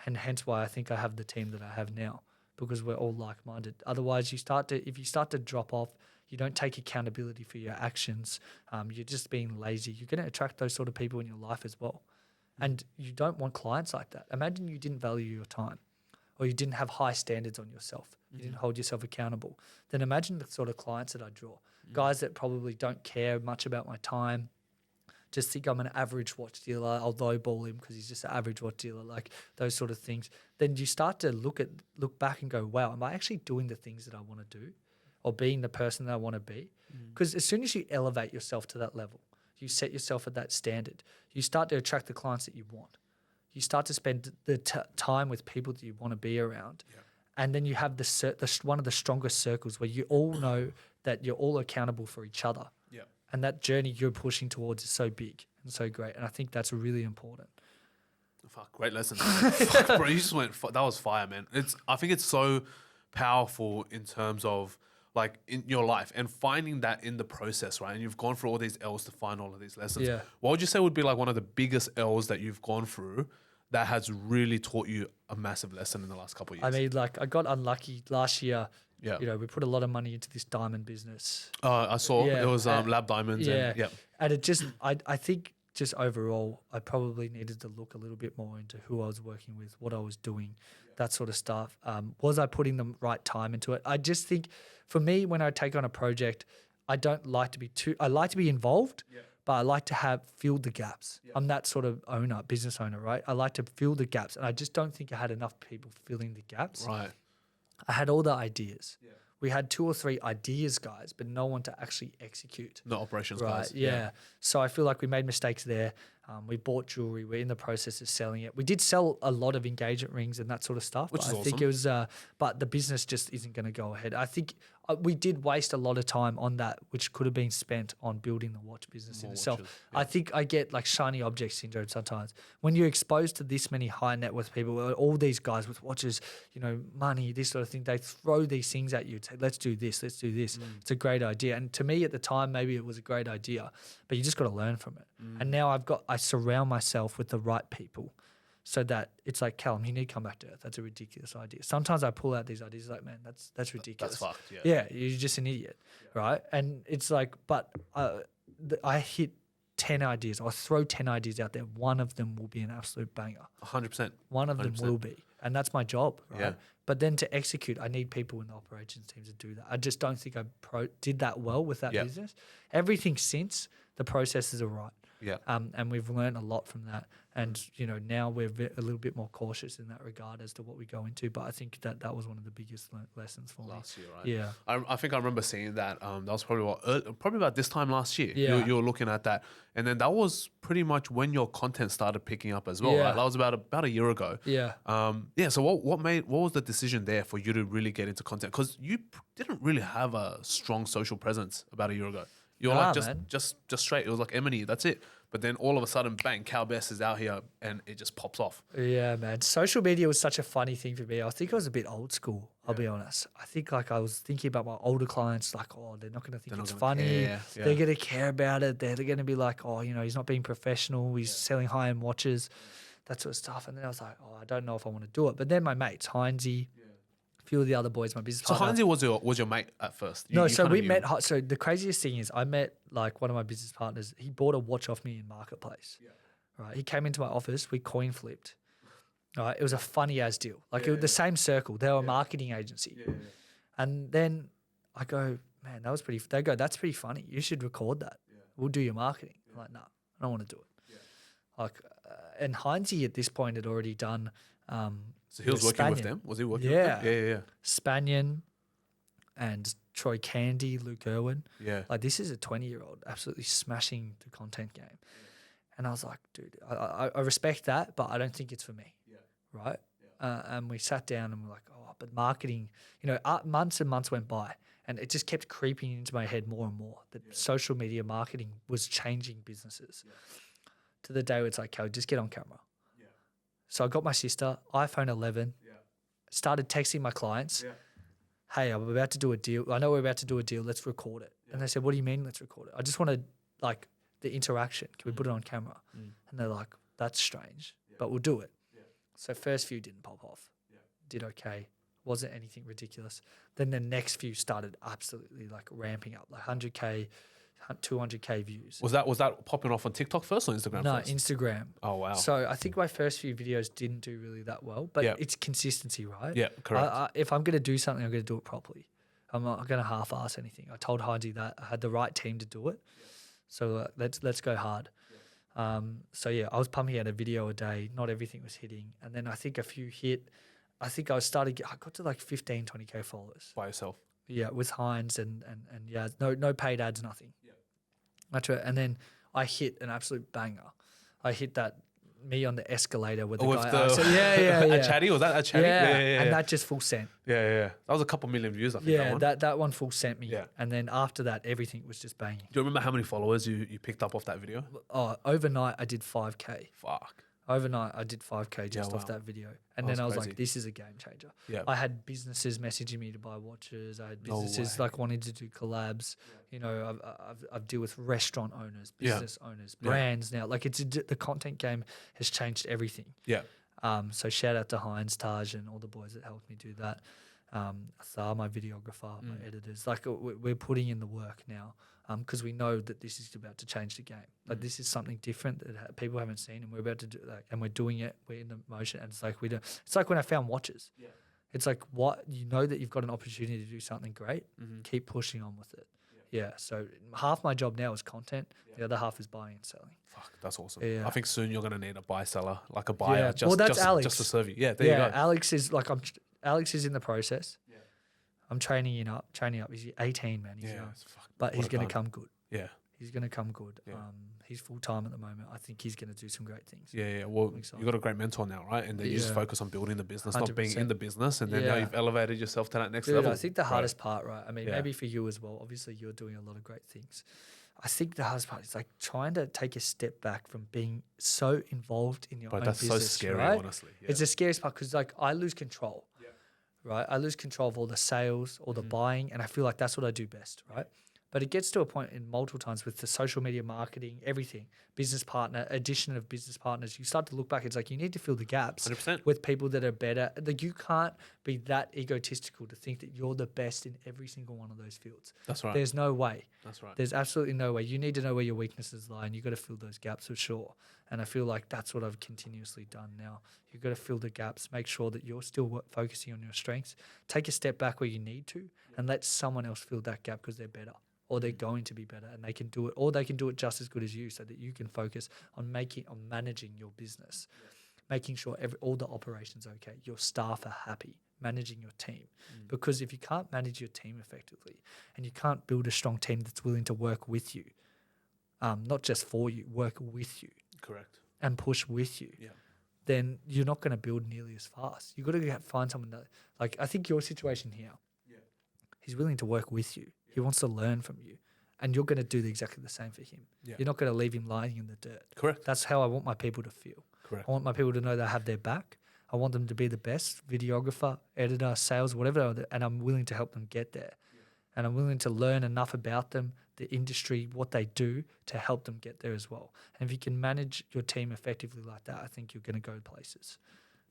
And hence why I think I have the team that I have now, because we're all like-minded. Otherwise, if you start to drop off, you don't take accountability for your actions, you're just being lazy, you're going to attract those sort of people in your life as well. And you don't want clients like that. Imagine you didn't value your time, or you didn't have high standards on yourself. You didn't hold yourself accountable. Then imagine the sort of clients that I draw. Guys that probably don't care much about my time, just think I'm an average watch dealer. I'll lowball him because he's just an average watch dealer, like those sort of things. Then you start to look back and go, wow, am I actually doing the things that I want to do, or being the person that I want to be? Because as soon as you elevate yourself to that level, you set yourself at that standard, you start to attract the clients that you want. You start to spend the time with people that you want to be around. Yeah. And then you have one of the strongest circles where you all know that you're all accountable for each other. Yeah. And that journey you're pushing towards is so big and so great. And I think that's really important. Fuck, great lesson. Fuck, bro, you just went, that was fire, man. I think it's so powerful in terms of like in your life and finding that in the process, right? And you've gone through all these L's to find all of these lessons. Yeah. What would you say would be like one of the biggest L's that you've gone through that has really taught you a massive lesson in the last couple of years? I mean, like, I got unlucky last year. Yeah. We put a lot of money into this diamond business. I saw it was Lab Diamonds. Yeah. And it just, I think just overall, I probably needed to look a little bit more into who I was working with, what I was doing, that sort of stuff. Was I putting the right time into it? I just think for me, when I take on a project, I like to be involved, but I like to fill the gaps. I'm that sort of business owner, right? I like to fill the gaps. And I just don't think I had enough people filling the gaps. Right. I had all the ideas. Yeah. We had 2 or 3 ideas guys, but no one to actually execute. No operations right, guys. Yeah. So I feel like we made mistakes there. We bought jewelry. We're in the process of selling it. We did sell a lot of engagement rings and that sort of stuff. Which is awesome. I think it was, but the business just isn't going to go ahead. I think we did waste a lot of time on that, which could have been spent on building the watch business in itself. Yeah. I think I get like shiny object syndrome sometimes. When you're exposed to this many high net worth people, all these guys with watches, money, this sort of thing, they throw these things at you. Say, let's do this. Let's do this. It's a great idea. And to me at the time, maybe it was a great idea, but you just got to learn from it. And now I surround myself with the right people so that it's like, Calum, you need to come back to earth. That's a ridiculous idea. Sometimes I pull out these ideas like, man, that's ridiculous. That's fucked, yeah. Yeah, you're just an idiot, right? And it's like, but I hit 10 ideas. I'll throw 10 ideas out there. One of them will be an absolute banger. 100%. One of them will be. And that's my job, right? Yeah. But then to execute, I need people in the operations team to do that. I just don't think I did that well with that business. Everything since, the processes are right. Yeah. And we've learned a lot from that. And, you know, now we're a little bit more cautious in that regard as to what we go into. But I think that was one of the biggest lessons for Last me. year, right? Yeah. I think I remember seeing that. That was probably about this time last year. Yeah. You were looking at that, and then that was pretty much when your content started picking up as well, Yeah. right? That was about a year ago. Yeah. So what was the decision there for you to really get into content? Because you didn't really have a strong social presence about a year ago. You're Nah, like man. just straight. It was like Emily, that's it. But then all of a sudden, bang, Cal Best is out here, and it just pops off. Yeah, man. Social media was such a funny thing for me. I think I was a bit old school, I'll be honest. I think like I was thinking about my older clients, like, oh, they're not going to think They're it's not gonna funny. care. Yeah. They're going to care about it. They're going to be like, oh, you know, he's not being professional. He's selling high-end watches, that sort of stuff. And then I was like, oh, I don't know if I want to do it. But then my mates, Heinzie, a few of the other boys, my business So partner. Heinzie was your mate at first. No, You so kinda we knew. met. So the craziest thing is, I met like one of my business partners. He bought a watch off me in Marketplace. Right, he came into my office. We coin flipped. Right, it was a funny as deal. Like it was the same circle. They were a marketing agency. And then I go, man, that was pretty. They go, that's pretty funny. You should record that. We'll do your marketing. I'm like, no, I don't want to do it. Like, and Heinzie at this point had already done. So he was working with them? Was he working with them? Yeah. Spanion and Troy Candy, Luke Irwin. Yeah. Like this is a 20-year-old absolutely smashing the content game. And I was like, dude, I respect that, but I don't think it's for me. Right? And we sat down and we're like, oh, but marketing, you know, months and months went by and it just kept creeping into my head more and more that social media marketing was changing businesses to the day where it's like, okay, just get on camera. So I got my sister, iPhone 11, started texting my clients, hey, I'm about to do a deal. I know we're about to do a deal. Let's record it. And they said, what do you mean let's record it? I just want to, like, the interaction. Can we put it on camera? And they're like, that's strange, but we'll do it. So first few didn't pop off. Did okay. Wasn't anything ridiculous. Then the next few started absolutely like ramping up, like 100K, 200K views. Was that popping off on TikTok first or Instagram No, first? Instagram. Oh, wow. So I think my first few videos didn't do really that well, but it's consistency, right? Yeah, correct. If I'm going to do something, I'm going to do it properly. I'm not going to half-ass anything. I told Heinzie that I had the right team to do it. So let's go hard. So yeah, I was pumping out a video a day. Not everything was hitting. And then I think a few hit. I think I got to like 15, 20K followers. By yourself? Yeah, with Heinz and yeah, no paid ads, nothing. Yeah. That's right. And then I hit an absolute banger. I hit that me on the escalator with the guy. A chatty? Was that a chatty? Yeah. And that just full sent. Yeah. That was a couple million views, I think. Yeah, that one full sent me. Yeah. And then after that, everything was just banging. Do you remember how many followers you picked up off that video? Oh, overnight I did 5K. Fuck. Overnight I did 5K just off that video. And then I was crazy. like, this is a game changer. Yeah. I had businesses messaging me to buy watches. I had businesses like wanting to do collabs. You know, I've dealt with restaurant owners, business owners, brands now. Like the content game has changed everything. Yeah. So shout out to Heinz, Taj, and all the boys that helped me do that. Thar, my videographer, my editors. Like we're putting in the work now because we know that this is about to change the game. Like this is something different that people haven't seen, and we're about to do that, and we're doing it. We're in the motion, and it's like It's like when I found watches. Yeah. It's like you know that you've got an opportunity to do something great. Keep pushing on with it. Yeah. So half my job now is content. The other half is buying and selling. Fuck, that's awesome. Yeah. I think soon you're gonna need a buy seller, like a buyer. Yeah. Just, that's Alex. Just to serve you. Yeah. There you go. Alex is like Alex is in the process. Yeah. I'm training up. He's 18, man. He's young. But he's going to come good. Yeah. He's going to come good. Yeah. He's full-time at the moment. I think he's going to do some great things. Yeah. Well, you got a great mentor now, right? And then you just focus on building the business, 100%. Not being in the business. And then now you've elevated yourself to that next level. I think the hardest part, right? I mean, maybe for you as well. Obviously, you're doing a lot of great things. I think the hardest part is like trying to take a step back from being so involved in your own business. That's so scary, right? Honestly. Yeah. It's the scariest part because like I lose control. Right, I lose control of all the sales, all the buying, and I feel like that's what I do best, right? But it gets to a point in multiple times with the social media marketing, everything, business partner, addition of business partners. You start to look back, it's like you need to fill the gaps 100%. with people that are better. Like you can't be that egotistical to think that you're the best in every single one of those fields. That's right. There's no way. That's right. There's absolutely no way. You need to know where your weaknesses lie, and you've got to fill those gaps for sure. And I feel like that's what I've continuously done now. You've got to fill the gaps, make sure that you're still focusing on your strengths. Take a step back where you need to, and let someone else fill that gap because they're better or they're going to be better and they can do it, or they can do it just as good as you, so that you can focus on managing your business, making sure all the operations are okay, your staff are happy, managing your team. Because if you can't manage your team effectively and you can't build a strong team that's willing to work with you, not just for you, work with you. Correct. And push with you. Yeah. Then you're not going to build nearly as fast. You've got to find someone that, like, I think your situation here, he's willing to work with you. He wants to learn from you. And you're going to do exactly the same for him. Yeah. You're not going to leave him lying in the dirt. Correct. That's how I want my people to feel. Correct. I want my people to know they have their back. I want them to be the best videographer, editor, sales, whatever, and I'm willing to help them get there. And I'm willing to learn enough about them, the industry, what they do, to help them get there as well. And if you can manage your team effectively like that, I think you're going to go places.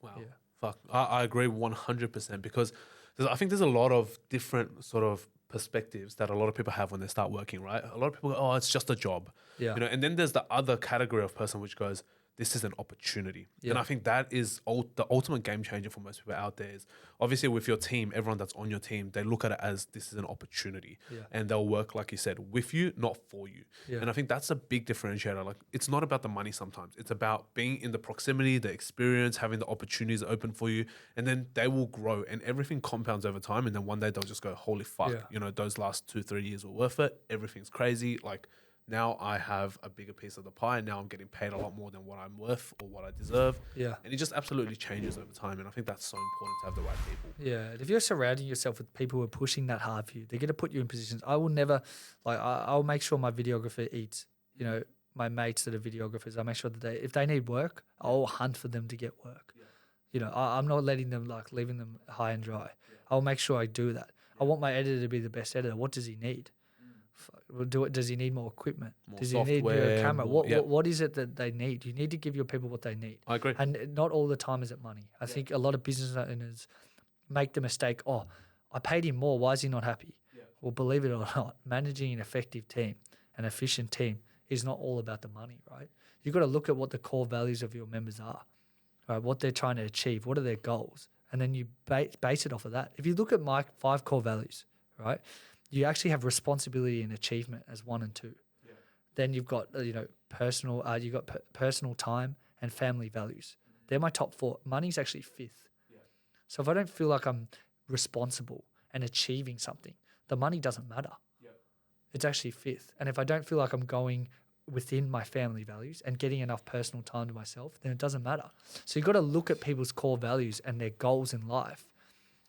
Wow. Yeah. Fuck. I agree 100% because I think there's a lot of different sort of perspectives that a lot of people have when they start working, right? A lot of people go, oh, it's just a job. Yeah. You know, and then there's the other category of person which goes, this is an opportunity. Yeah. And I think that is the ultimate game changer for most people out there is obviously with your team, everyone that's on your team, they look at it as this is an opportunity and they'll work, like you said, with you, not for you. Yeah. And I think that's a big differentiator. Like it's not about the money sometimes. It's about being in the proximity, the experience, having the opportunities open for you. And then they will grow and everything compounds over time. And then one day they'll just go, holy fuck, you know, those last 2-3 years were worth it. Everything's crazy. Like, now I have a bigger piece of the pie. Now I'm getting paid a lot more than what I'm worth or what I deserve. Yeah. And it just absolutely changes over time. And I think that's so important to have the right people. Yeah. If you're surrounding yourself with people who are pushing that hard for you, they're going to put you in positions. I will never, like, I'll make sure my videographer eats, you know, my mates that are videographers. I make sure that if they need work, I'll hunt for them to get work. Yeah. You know, I'm not letting them, like, leaving them high and dry. Yeah. I'll make sure I do that. Yeah. I want my editor to be the best editor. What does he need? Does he need more equipment? Does he need a camera? What is it that they need? You need to give your people what they need. I agree. And not all the time is it money. I think a lot of business owners make the mistake, oh, I paid him more. Why is he not happy? Yeah. Well, believe it or not, managing an effective team, an efficient team is not all about the money, right? You've got to look at what the core values of your members are, right? What they're trying to achieve, what are their goals? And then you base it off of that. If you look at my 5 core values, right, you actually have responsibility and achievement as 1 and 2. Yeah. Then you've got personal personal time and family values. They're my top 4. Money's actually 5th. Yeah. So if I don't feel like I'm responsible and achieving something, the money doesn't matter. Yeah. It's actually 5th. And if I don't feel like I'm going within my family values and getting enough personal time to myself, then it doesn't matter. So you've got to look at people's core values and their goals in life.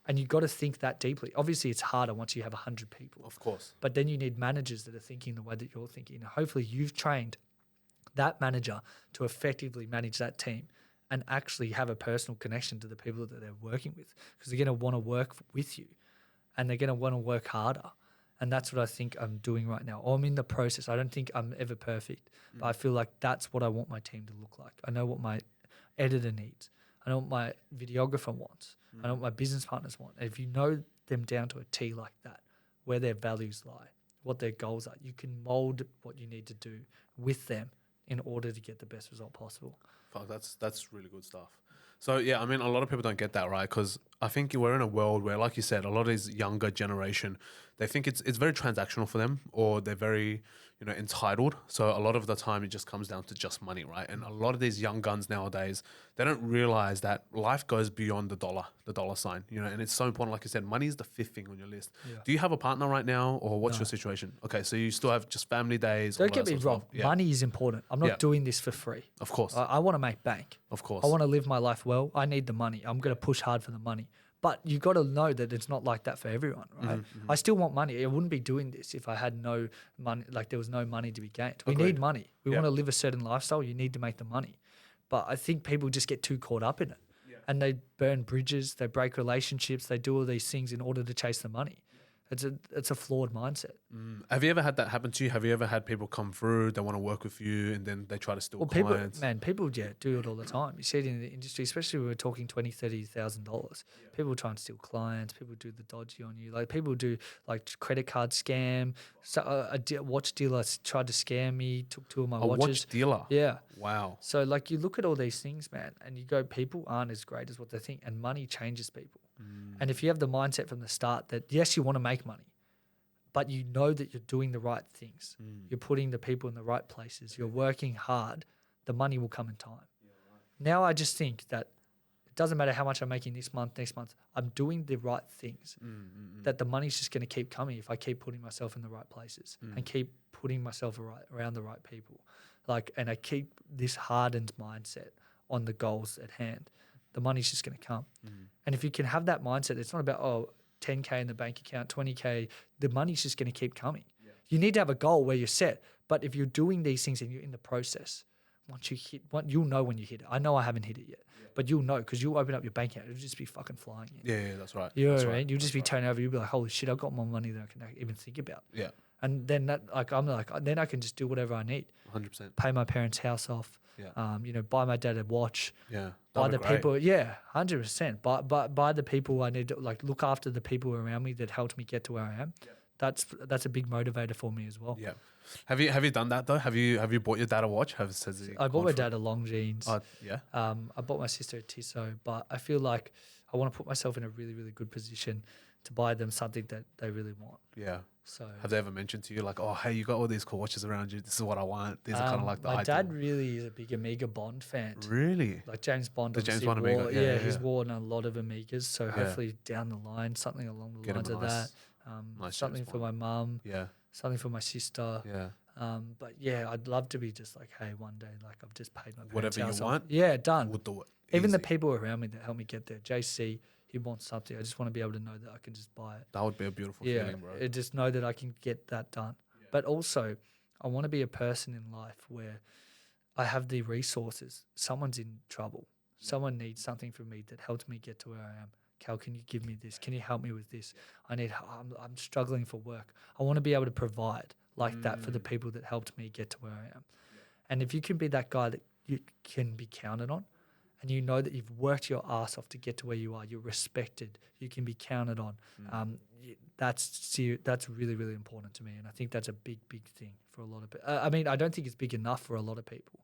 And you've got to think that deeply. Obviously, it's harder once you have 100 people. Of course. But then you need managers that are thinking the way that you're thinking. And hopefully you've trained that manager to effectively manage that team and actually have a personal connection to the people that they're working with, because they're going to want to work with you and they're going to want to work harder. And that's what I think I'm doing right now. Or I'm in the process. I don't think I'm ever perfect, but I feel like that's what I want my team to look like. I know what my editor needs. I know what my videographer wants. I know what my business partners want. And if you know them down to a T like that, where their values lie, what their goals are, you can mold what you need to do with them in order to get the best result possible. Fuck, that's really good stuff. So, yeah, I mean, a lot of people don't get that, right? Because I think we're in a world where, like you said, a lot of this younger generation, they think it's very transactional for them, or they're very, entitled. So a lot of the time it just comes down to just money, right? And a lot of these young guns nowadays, they don't realize that life goes beyond the dollar sign, and it's so important. Like you said, money is the 5th thing on your list. Yeah. Do you have a partner right now, or what's your situation? Okay, so you still have just family days. Don't get me wrong. Yeah. Money is important. I'm not doing this for free. Of course. I want to make bank. Of course. I want to live my life well. I need the money. I'm going to push hard for the money. But you got to know that it's not like that for everyone, right? Mm-hmm. I still want money. I wouldn't be doing this if I had no money, like there was no money to be gained. We need money. We want to live a certain lifestyle. You need to make the money. But I think people just get too caught up in it. Yeah. And they burn bridges, they break relationships, they do all these things in order to chase the money. It's a flawed mindset. Have you ever had that happen to you? Have you ever had people come through, they want to work with you, and then they try to steal clients? People do it all the time. You see it in the industry, especially when we're talking $20,000, $30,000. People try and steal clients. People do the dodgy on you. Like people do like credit card scam. So a watch dealer tried to scam me. Took 2 of my watches. A watch dealer. Yeah. Wow. So like you look at all these things, man, and you go, people aren't as great as what they think, and money changes people. And if you have the mindset from the start that yes, you want to make money, but you know that you're doing the right things. You're putting the people in the right places. You're working hard. The money will come in time. Now I just think that it doesn't matter how much I'm making this month, next month. I'm doing the right things. That the money's just going to keep coming if I keep putting myself in the right places and keep putting myself around the right people. And I keep this hardened mindset on the goals at hand. The money's just going to come. And if you can have that mindset, it's not about, 10K in the bank account, 20K, the money's just going to keep coming. You need to have a goal where you're set. But if you're doing these things and you're in the process, once you hit one, you'll know when you hit it. I know I haven't hit it yet, but you'll know because you'll open up your bank account. It'll just be fucking flying in. Yeah, that's right. You know that's what I right. mean? You'll just be turning over. You'll be like, holy shit, I've got more money than I can even think about. Yeah, And then then I can just do whatever I need. 100%. Pay my parents' house off. Yeah. Buy my dad a watch. Yeah, Buy that'd the be great. people. Yeah, 100%. Buy the people I need to look after the people around me that helped me get to where I am. Yeah. That's a big motivator for me as well. Yeah. Have you done that though? Have you bought your dad a watch? I bought my dad a long jeans. Yeah. I bought my sister a Tissot, but I feel like I want to put myself in a really, really good position to buy them something that they really want. Yeah. So have they ever mentioned to you like, oh, hey, you got all these cool watches around you. This is what I want. These are kind of like the my ideal. dad really is a big Amiga Bond fan. Really? Like James Bond. The James obviously Bond Amiga. Yeah, he's worn a lot of Amigas. So hopefully down the line, something along the Get him lines a of nice- that. nice Something James for my mum. Yeah. Something for my sister. Yeah. But yeah, I'd love to be just like, hey, one day, like I've just paid my parents' Whatever you house off. want, Yeah, done. We'll do it. Even the Easy. people around me that help me get there. JC, he wants something. I just want to be able to know that I can just buy it. That would be a beautiful Yeah, feeling, bro. just know that I can get that done. Yeah. But also, I want to be a person in life where I have the resources. Someone's in trouble. Someone needs something from me that helps me get to where I am. Cal, can you give me this? Can you help me with this? I'm struggling for work. I want to be able to provide like that for the people that helped me get to where I am. And if you can be that guy that you can be counted on, and you know that you've worked your ass off to get to where you are, you're respected, you can be counted on. That's really, really important to me, and I think that's a big, big thing for a lot of people. I mean, I don't think it's big enough for a lot of people.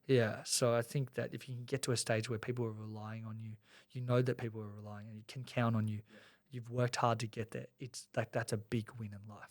Yeah, so I think that if you can get to a stage where people are relying on you, you know that people are relying and you can count on you. You've worked hard to get there. It's like that's a big win in life.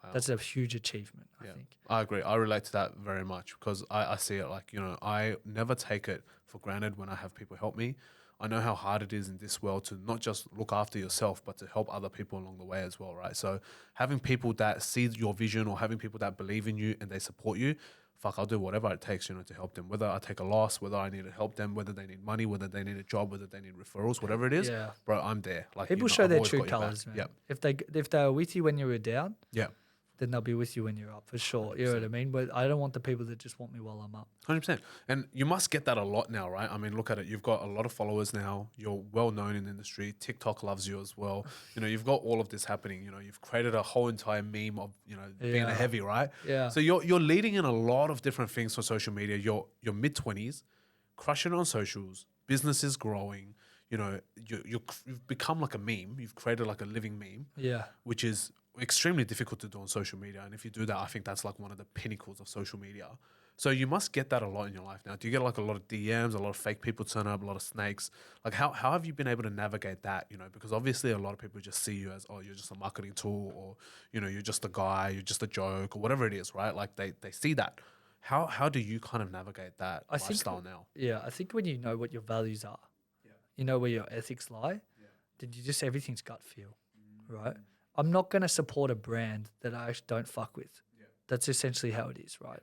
Wow. That's a huge achievement, I think. I agree. I relate to that very much because I see it like, I never take it for granted when I have people help me. I know how hard it is in this world to not just look after yourself, but to help other people along the way as well, right? So having people that see your vision or having people that believe in you and they support you, I'll do whatever it takes, to help them. Whether I take a loss, whether I need to help them, whether they need money, whether they need a job, whether they need referrals, whatever it is, bro, I'm there. Like people show I've their always true got your back. colors, man. Yep. If they were with you when you were down, then they'll be with you when you're up for sure. You know what I mean? But I don't want the people that just want me while I'm up. 100%. And you must get that a lot now, right? I mean, look at it. You've got a lot of followers now. You're well known in the industry. TikTok loves you as well. You've got all of this happening. You've created a whole entire meme of, being a heavy, right? Yeah. So you're leading in a lot of different things for social media. You're mid-20s, crushing on socials, business is growing. You've become like a meme. You've created like a living meme. Yeah. Which is extremely difficult to do on social media. And if you do that, I think that's like one of the pinnacles of social media. So you must get that a lot in your life now. Do you get like a lot of DMs, a lot of fake people turn up, a lot of snakes? Like how have you been able to navigate that? Because obviously a lot of people just see you as, oh, you're just a marketing tool or, you're just a guy, you're just a joke or whatever it is, right? Like they see that. How do you kind of navigate that lifestyle now? Yeah, I think when you know what your values are, you know where your ethics lie, then everything's gut feel, right? I'm not going to support a brand that I actually don't fuck with. That's essentially how it is, right?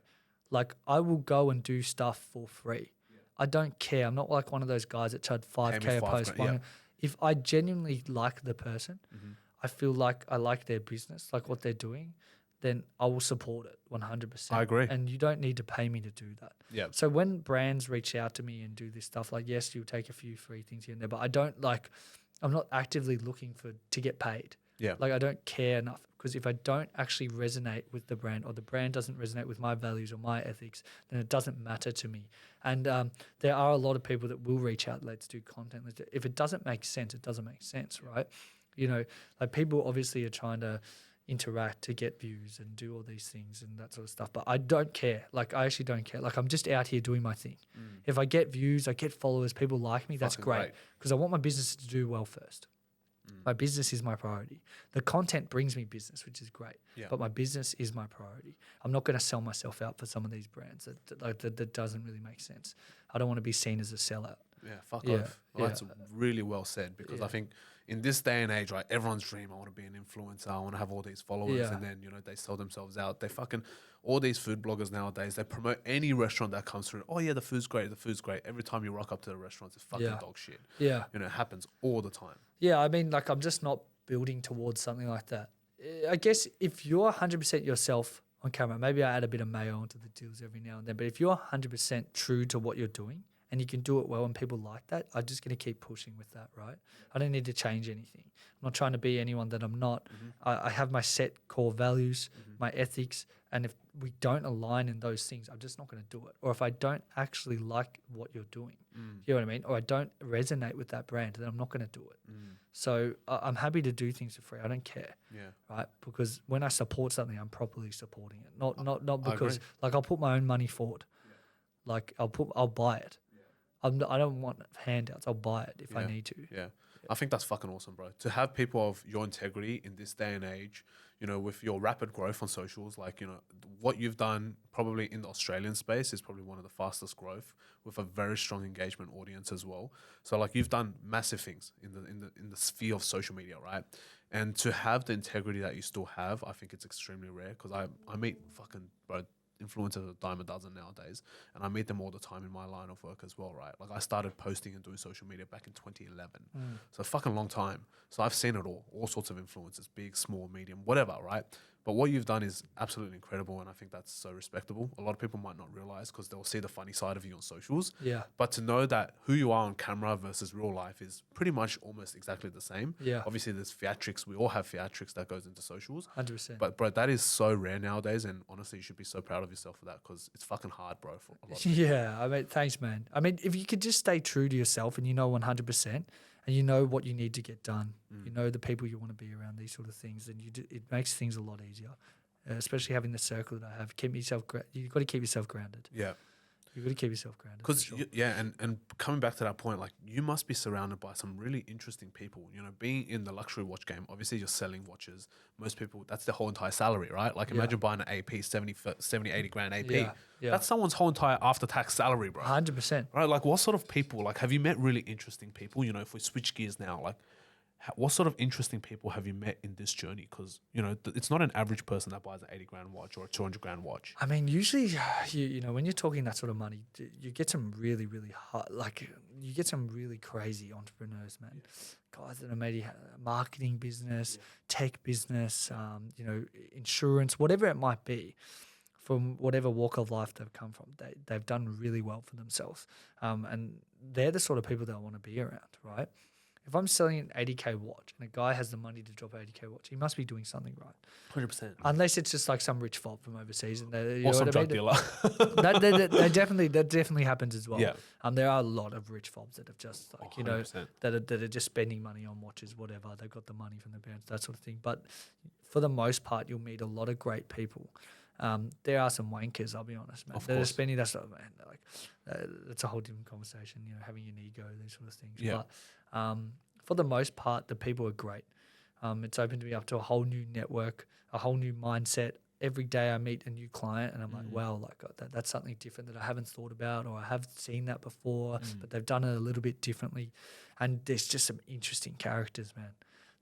Like I will go and do stuff for free. I don't care. I'm not like one of those guys that charge 5K a post. If I genuinely like the person, I feel like I like their business, like what they're doing, then I will support it 100%. I agree. And you don't need to pay me to do that. Yeah. So when brands reach out to me and do this stuff, like, yes, you'll take a few free things here and there, but I'm not actively looking to get paid. Yeah. Like I don't care enough because if I don't actually resonate with the brand or the brand doesn't resonate with my values or my ethics, then it doesn't matter to me. And there are a lot of people that will reach out, let's do content. If it doesn't make sense, it doesn't make sense, right? Like people obviously are trying to interact to get views and do all these things and that sort of stuff. But I don't care. Like I actually don't care. Like I'm just out here doing my thing. If I get views, I get followers, people like me, that's great because I want my business to do well first. My business is my priority. The content brings me business, which is great. Yeah. But my business is my priority. I'm not going to sell myself out for some of these brands. That doesn't really make sense. I don't want to be seen as a sellout. Yeah, fuck Yeah, off. Well, yeah. that's really well said, because I think in this day and age, right, everyone's dream, I want to be an influencer, I want to have all these followers, Yeah. and then, you know, they sell themselves out. They fucking, all these food bloggers nowadays, they promote any restaurant that comes through. Oh yeah, the food's great, the food's great. Every time you rock up to the restaurants, it's fucking Yeah. dog shit. Yeah. You know, it happens all the time. Yeah, I mean, like, I'm just not building towards something like that. I guess if you're 100% yourself on camera, maybe I add a bit of mayo onto the deals every now and then, but if you're 100% true to what you're doing and you can do it well and people like that, I'm just going to keep pushing with that, right? I don't need to change anything. I'm not trying to be anyone that I'm not. I have my set core values, my ethics, and if we don't align in those things, I'm just not going to do it. Or if I don't actually like what you're doing, you know what I mean? Or I don't resonate with that brand, then I'm not going to do it. So I'm happy to do things for free. I don't care. Yeah. Right? Because when I support something, I'm properly supporting it. Not because agree. like I'll put my own money forward. Like I'll buy it. I don't want handouts. I'll buy it if I need to. Yeah. I think that's fucking awesome, bro. To have people of your integrity in this day and age, you know, with your rapid growth on socials, like, you know, what you've done probably in the Australian space is probably one of the fastest growth with a very strong engagement audience as well. So like you've done massive things in the sphere of social media, right? And to have the integrity that you still have, I think it's extremely rare, because I meet fucking, bro, influencers a dime a dozen nowadays, and I meet them all the time in my line of work as well, right? Like I started posting and doing social media back in 2011, so a fucking long time. So I've seen it all sorts of influencers, big, small, medium, whatever, right? But what you've done is absolutely incredible, and I think that's so respectable. A lot of people might not realize, because they'll see the funny side of you on socials. Yeah. But to know that who you are on camera versus real life is pretty much almost exactly the same. Yeah. Obviously, there's theatrics. We all have theatrics that goes into socials. 100%. But bro, that is so rare nowadays, and honestly, you should be so proud of yourself for that, because it's fucking hard, bro. For a lot of people. Yeah, I mean, thanks, man. I mean, if you could just stay true to yourself and you know 100%, and you know what you need to get done, you know the people you want to be around, these sort of things, then it makes things a lot easier. Especially having the circle that I have. You've got to keep yourself grounded. Yeah. You've got to keep yourself grounded. Because Sure. and coming back to that point, like you must be surrounded by some really interesting people. You know, being in the luxury watch game, obviously you're selling watches. Most people, that's their whole entire salary, right? Like imagine buying an AP, 70, 80 grand AP. Yeah. That's someone's whole entire after-tax salary, bro. 100%. Right? Like what sort of people? Like have you met really interesting people? You know, if we switch gears now, like what sort of interesting people have you met in this journey? Because, you know, it's not an average person that buys an 80 grand watch or a 200 grand watch. I mean, usually, you know, when you're talking that sort of money, you get some really, really hard, like you get some really crazy entrepreneurs, man. Guys that are maybe marketing business, tech business, you know, insurance, whatever it might be. From whatever walk of life they've come from, they've done really well for themselves. And they're the sort of people that I want to be around, right? If I'm selling an 80K watch and a guy has the money to drop an 80K watch, he must be doing something right. 100%. Unless it's just like some rich fob from overseas, and Or some drug dealer. that definitely happens as well. Yeah. There are a lot of rich fobs that have just like 100%. that are just spending money on watches, whatever. They've got the money from their parents, that sort of thing. But for the most part, you'll meet a lot of great people. There are some wankers, I'll be honest, man. They're spending that stuff, man. Like that's a whole different conversation. You know, having an ego, these sort of things. Yeah. But for the most part, the people are great. It's opened me up to a whole new network, a whole new mindset. Every day I meet a new client and I'm like, wow, like that's something different that I haven't thought about, or I haven't seen that before, but they've done it a little bit differently. And there's just some interesting characters, man.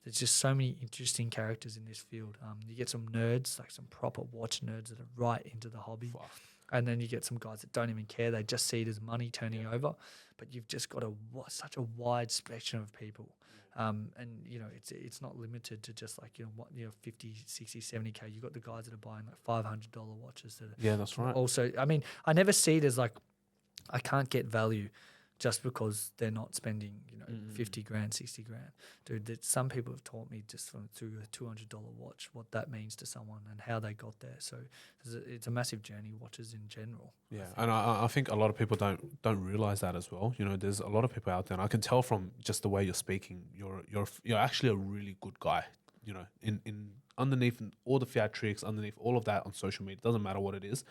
There's just so many interesting characters in this field. You get some nerds, like some proper watch nerds that are right into the hobby. Fuck. And then you get some guys that don't even care. They just see it as money turning over. But you've just got such a wide spectrum of people. And, you know, it's not limited to just like, 50, 60, 70K. You've got the guys that are buying like $500 watches. That's right. Also, I mean, I never see it as like I can't get value just because they're not spending, 50 grand, 60 grand. Dude, some people have taught me just through a $200 watch what that means to someone and how they got there. So it's a massive journey, watches in general. Yeah, and I think a lot of people don't realize that as well. You know, there's a lot of people out there, and I can tell from just the way you're speaking, you're actually a really good guy. You know, in underneath all the theatrics, underneath all of that on social media, it doesn't matter what it is,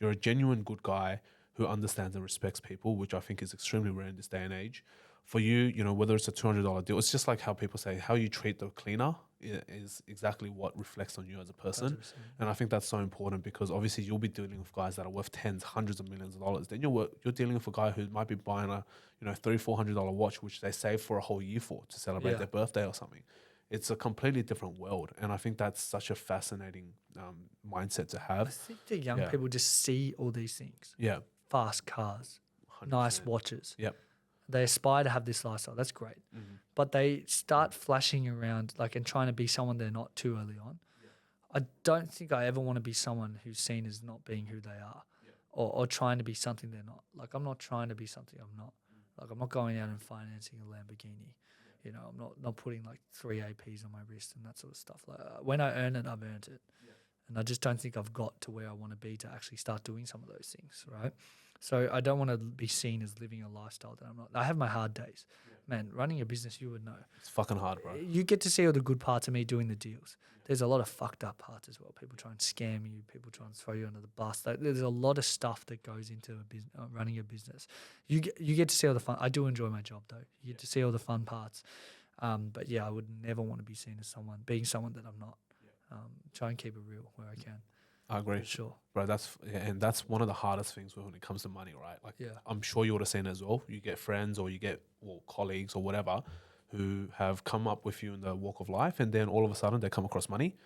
you're a genuine good guy who understands and respects people, which I think is extremely rare in this day and age. for you, whether it's a $200 deal, it's just like how people say how you treat the cleaner is exactly what reflects on you as a person. 100%. And I think that's so important because obviously you'll be dealing with guys that are worth tens, hundreds of millions of dollars. Then you're dealing with a guy who might be buying a $300-$400 watch, which they save for a whole year for to celebrate their birthday or something. It's a completely different world, and I think that's such a fascinating mindset to have. I think the young people just see all these things. Yeah, Fast cars, 100%. nice watches. Yep. They aspire to have this lifestyle. That's great. Mm-hmm. But they start flashing around and trying to be someone they're not too early on. Yeah. I don't think I ever want to be someone who's seen as not being who they are or trying to be something they're not. I'm not trying to be something I'm not. I'm not going out and financing a Lamborghini. I'm not putting 3 APs on my wrist and that sort of stuff. When I earn it, I've earned it. Yeah. And I just don't think I've got to where I want to be to actually start doing some of those things, right? So I don't want to be seen as living a lifestyle that I'm not. I have my hard days. Yeah. Man, running a business, you would know. It's fucking hard, bro. You get to see all the good parts of me doing the deals. There's a lot of fucked up parts as well. People try and scam you. People try and throw you under the bus. There's a lot of stuff that goes into running a business. You get to see all the fun. I do enjoy my job, though. You get to see all the fun parts. But yeah, I would never want to be seen as being someone that I'm not. Try and keep it real where I can. I agree. For sure. Bro, and that's one of the hardest things when it comes to money, right? I'm sure you would have seen it as well. You get friends or you get colleagues or whatever who have come up with you in the walk of life, and then all of a sudden they come across money,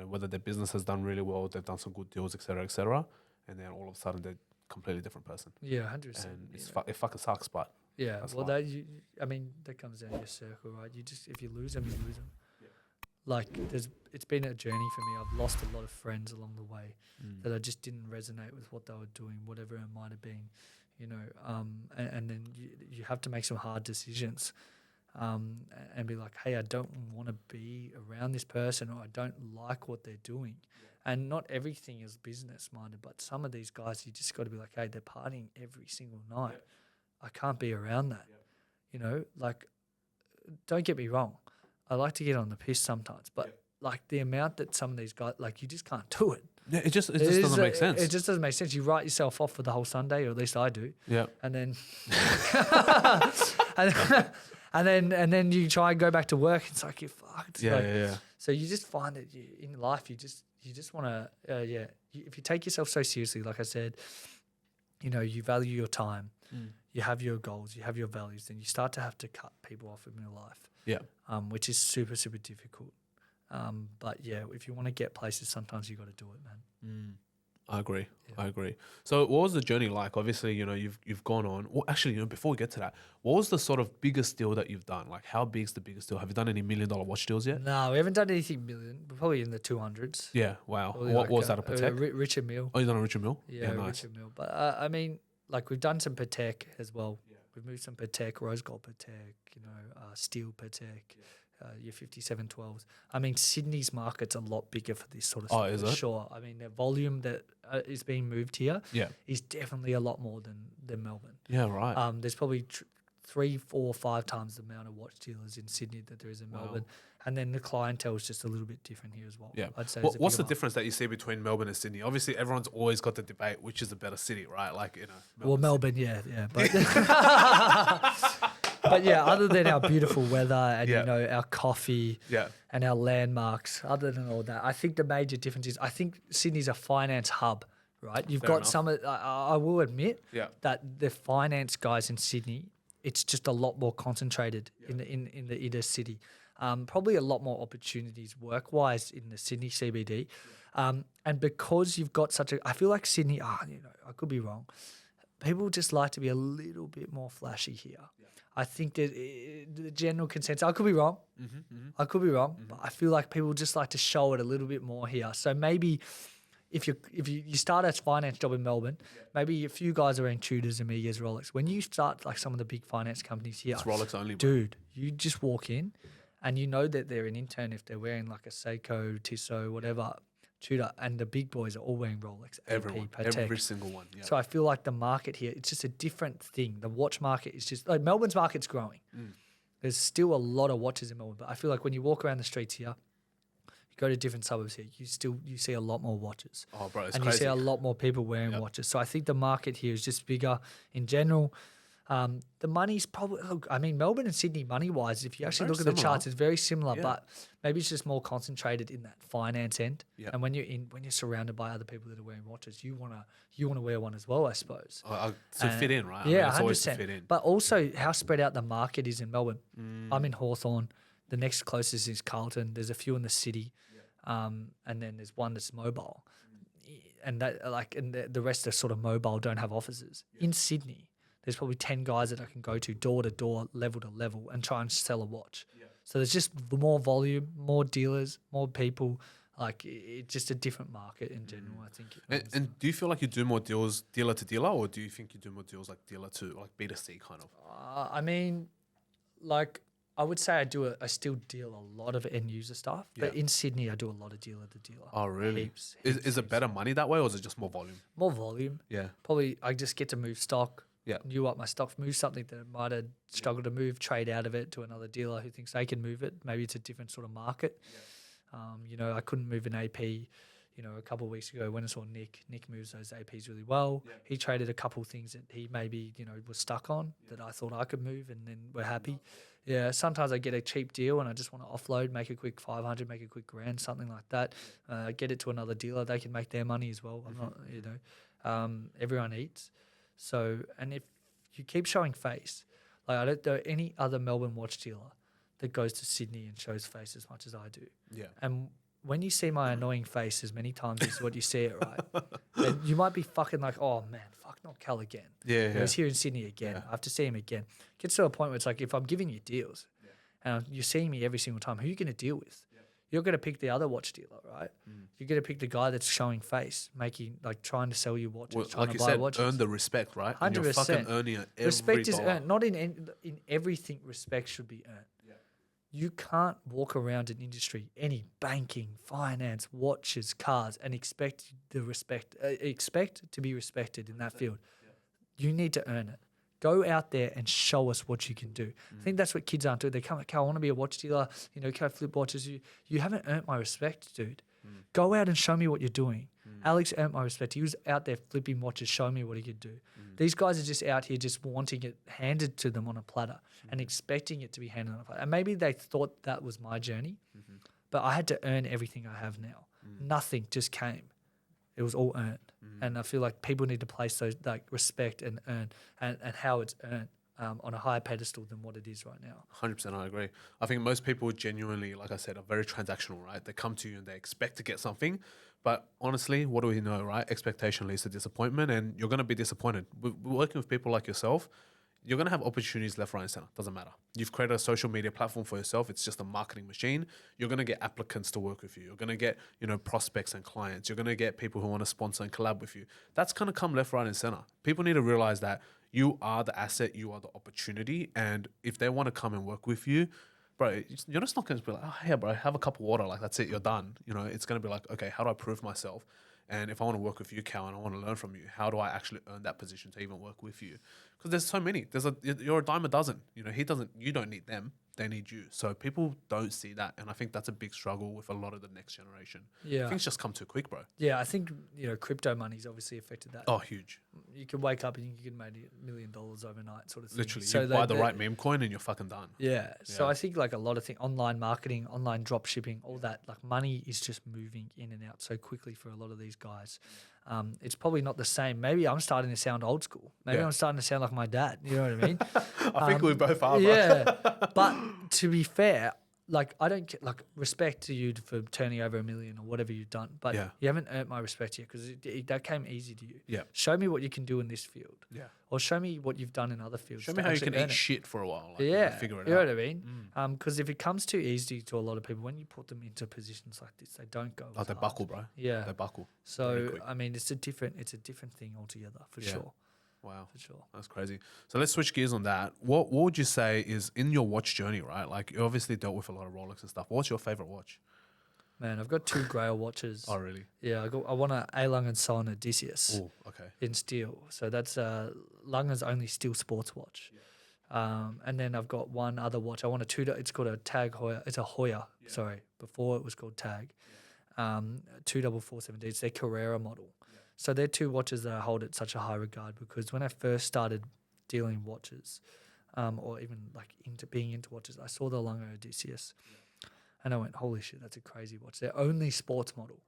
whether their business has done really well, they've done some good deals, etc., and then all of a sudden they're a completely different person. Yeah, 100%. And it fucking sucks, but yeah, well, that comes down to your circle, right? If you lose them, you lose them. It's been a journey for me. I've lost a lot of friends along the way that I just didn't resonate with what they were doing, whatever it might have been, and then you have to make some hard decisions, and be like, hey, I don't want to be around this person, or I don't like what they're doing. Yeah. And not everything is business minded, but some of these guys, you just got to be like, hey, they're partying every single night. Yeah. I can't be around that. Yeah. Don't get me wrong. I like to get on the piss sometimes, but the amount that some of these guys, you just can't do it. Yeah, it just doesn't make sense. It just doesn't make sense. You write yourself off for the whole Sunday, or at least I do. Yeah. And then, and then you try and go back to work. It's like you're fucked. Yeah. So you just find that in life, you just want to, if you take yourself so seriously, like I said, you value your time, you have your goals, you have your values, then you start to have to cut people off in your life. Yeah. Which is super, super difficult. But yeah, if you want to get places, sometimes you got to do it, man. I agree. Yeah. I agree. So what was the journey like? Obviously, you've gone on. Well, actually, before we get to that, what was the sort of biggest deal that you've done? How big's the biggest deal? Have you done any $1 million watch deals yet? No, we haven't done anything million. We're probably in the 200s. Yeah. Wow. Probably what was that, a Patek? Richard Mille. Oh, you've done a Richard Mille? Yeah, nice. Richard Mille. But we've done some Patek as well. Yeah. We've moved some Patek, rose gold Patek, steel Patek. Your 5712s. Sydney's market's a lot bigger for this sort of stuff. Oh, is it? Sure. The volume that is being moved here is definitely a lot more than Melbourne. Yeah, right. There's probably 3, 4, 5 times the amount of watch dealers in Sydney that there is in Melbourne. And then the clientele is just a little bit different here as well. Yeah. I'd say. What's the difference that you see between Melbourne and Sydney? Obviously, everyone's always got the debate, which is a better city, right? Melbourne, yeah. But But yeah, other than our beautiful weather and our coffee and our landmarks, other than all that, I think the major difference is I think Sydney's a finance hub, right? You've got some of, I will admit that the finance guys in Sydney, it's just a lot more concentrated in the inner city. Probably a lot more opportunities work-wise in the Sydney CBD. And because you've got such a, I feel like Sydney, I could be wrong. People just like to be a little bit more flashy here. Yeah. I think that the general consensus, I could be wrong. I could be wrong, but I feel like people just like to show it a little bit more here. So maybe if you start a finance job in Melbourne, maybe a few guys are wearing Tudors and Amigas, Rolex. When you start like some of the big finance companies here, it's Rolex only, dude. You just walk in, and you know that they're an intern if they're wearing like a Seiko, Tissot, whatever. Tudor, and the big boys are all wearing Rolex. Everyone, Patek. every single one. Yeah. So I feel like the market here, it's just a different thing. The watch market is just like Melbourne's market's growing. There's still a lot of watches in Melbourne, but I feel like when you walk around the streets here, you go to different suburbs here, you see a lot more watches. Oh, bro, it's and crazy. You see a lot more people wearing watches. So I think the market here is just bigger in general. The money's probably, look, I mean, Melbourne and Sydney money-wise, if you actually Very look at the similar. charts, it's very similar, Yeah. but maybe it's just more concentrated in that finance end. Yeah. And when you're surrounded by other people that are wearing watches, you wanna wear one as well, I suppose. To fit in, right? Yeah, it's always to 100%. fit in. But also how spread out the market is in Melbourne. I'm in Hawthorn. The next closest is Carlton. There's a few in the city, and then there's one that's mobile, and the rest are sort of mobile, don't have offices. In Sydney, there's probably 10 guys that I can go to door to door, level to level, and try and sell a watch. So there's just more volume, more dealers, more people. Like it's just a different market in general, I think. And do you feel like you do more deals dealer to dealer, or do you think you do more deals like dealer to like B2C kind of? I mean, like I would say I still deal a lot of end user stuff, but in Sydney I do a lot of dealer to dealer. Oh, really? Heaps, Is it better money that way, or is it just more volume? more volume. Yeah. Probably I just get to move stock. Yeah. New up my stock, move something that might have struggled to move, trade out of it to another dealer who thinks they can move it. Maybe it's a different sort of market. I couldn't move an AP, a couple of weeks ago when I saw Nick. Nick moves those APs really well. Yeah. He traded a couple of things that he maybe, was stuck on that I thought I could move, and then we're happy. Yeah, sometimes I get a cheap deal and I just want to offload, make a quick 500, make a quick grand, something like that. Get it to another dealer. They can make their money as well. I'm not, everyone eats. So, and if you keep showing face, like I don't know any other Melbourne watch dealer that goes to Sydney and shows face as much as I do. Yeah. And when you see my annoying face as many times as what you see it, right, then you might be fucking like, oh man, fuck, not Cal again. Yeah. He's here in Sydney again. I have to see him again. Gets to a point where it's like, if I'm giving you deals and you're seeing me every single time, who are you going to deal with? You're going to pick the other watch dealer, right? You're going to pick the guy that's showing face, trying to sell you watches, Well, trying like to you buy said, watches. earn the respect, right? And you're 100%. fucking earning it every Respect is dollar. earned. Not in everything. Respect should be earned. You can't walk around an industry, any banking, finance, watches, cars, and expect to be respected in that field. You need to earn it. Go out there and show us what you can do. I think that's what kids aren't doing. They come like, I want to be a watch dealer. Can I flip watches? You haven't earned my respect, dude. Go out and show me what you're doing. Alex earned my respect. He was out there flipping watches, showing me what he could do. These guys are just out here just wanting it handed to them on a platter and expecting it to be handed on a platter. And maybe they thought that was my journey, but I had to earn everything I have now. Nothing just came. It was all earned. And I feel like people need to place those like respect and earn and how it's earned on a higher pedestal than what it is right now. 100%, I agree. I think most people genuinely, like I said, are very transactional, right? They come to you and they expect to get something. But honestly, what do we know, right? Expectation leads to disappointment, and you're going to be disappointed. Working with people like yourself, you're going to have opportunities left, right, and center. Doesn't matter. You've created a social media platform for yourself. It's just a marketing machine. You're going to get applicants to work with you. You're going to get, prospects and clients. You're going to get people who want to sponsor and collab with you. That's going to come left, right, and center. People need to realize that you are the asset. You are the opportunity. And if they want to come and work with you, bro, you're just not going to be like, oh, yeah, bro, have a cup of water. Like, that's it. You're done. It's going to be like, okay, how do I prove myself? And if I want to work with you, Cal, and I want to learn from you, how do I actually earn that position to even work with you? Because there's so many. You're a dime a dozen. You don't need them. They need you. So people don't see that. And I think that's a big struggle with a lot of the next generation. Yeah. Things just come too quick, bro. Yeah, I think, crypto money's obviously affected that. Oh, huge. You can wake up and you can make $1 million overnight sort of thing. Literally. So you buy the right meme coin and you're fucking done. Yeah. So I think like a lot of things, online marketing, online drop shipping, all that, like money is just moving in and out so quickly for a lot of these guys. It's probably not the same. Maybe I'm starting to sound old school. Maybe I'm starting to sound like my dad. You know what I mean? I think we both are, bro. Yeah. But to be fair, like I don't get like respect to you for turning over $1 million or whatever you've done, but you haven't earned my respect yet because that came easy to you. Yeah. Show me what you can do in this field. Yeah. Or show me what you've done in other fields. Show me how you can eat shit for a while. Like, figure it out. You know what I mean? Because if it comes too easy to a lot of people, when you put them into positions like this, they don't go. They buckle, bro. Yeah. They buckle. So I mean, it's a different thing altogether for sure. Wow. For sure. That's crazy. So let's switch gears on that. What would you say is in your watch journey, right? Like you obviously dealt with a lot of Rolex and stuff. What's your favorite watch? Man, I've got 2 Grail watches. Oh, really? Yeah, I want a Lang & Son Odysseus. Oh, okay. In steel. So that's Langer's only steel sports watch. Yeah. And then I've got one other watch. I want it's called a Tag Heuer. It's a Heuer, sorry. Before it was called Tag. 2447D. It's their Carrera model. So they're 2 watches that I hold at such a high regard because when I first started dealing in watches, or even like being into watches, I saw the Lunga Odysseus, and I went, holy shit, that's a crazy watch. Their only sports model.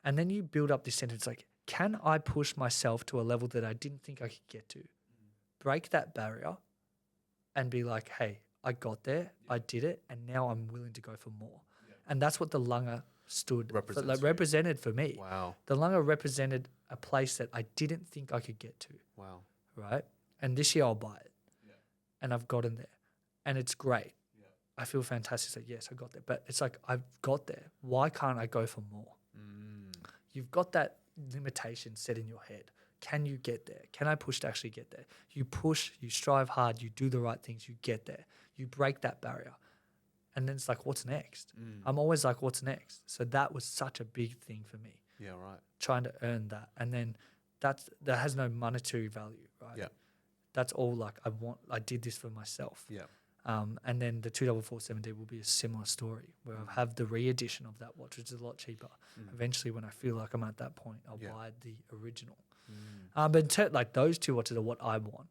And then you build up this sentence like, can I push myself to a level that I didn't think I could get to? Break that barrier and be like, hey, I got there, I did it, and now I'm willing to go for more. And that's what the Lunga represented for me. Wow. The Lunga represented a place that I didn't think I could get to. Wow. Right? And this year I'll buy it. And I've gotten there. And it's great. I feel fantastic that, yes, I got there. But it's like, I've got there. Why can't I go for more? You've got that limitation set in your head. Can you get there? Can I push to actually get there? You push, you strive hard, you do the right things, you get there. You break that barrier. And then it's like, what's next? I'm always like, what's next? So that was such a big thing for me. Yeah, right. Trying to earn that. And then that has no monetary value, right? Yeah. That's all like I did this for myself. Yeah. And then the 2447D will be a similar story where I have the re-edition of that watch, which is a lot cheaper. Eventually, when I feel like I'm at that point, I'll buy the original. But like those two watches are what I want,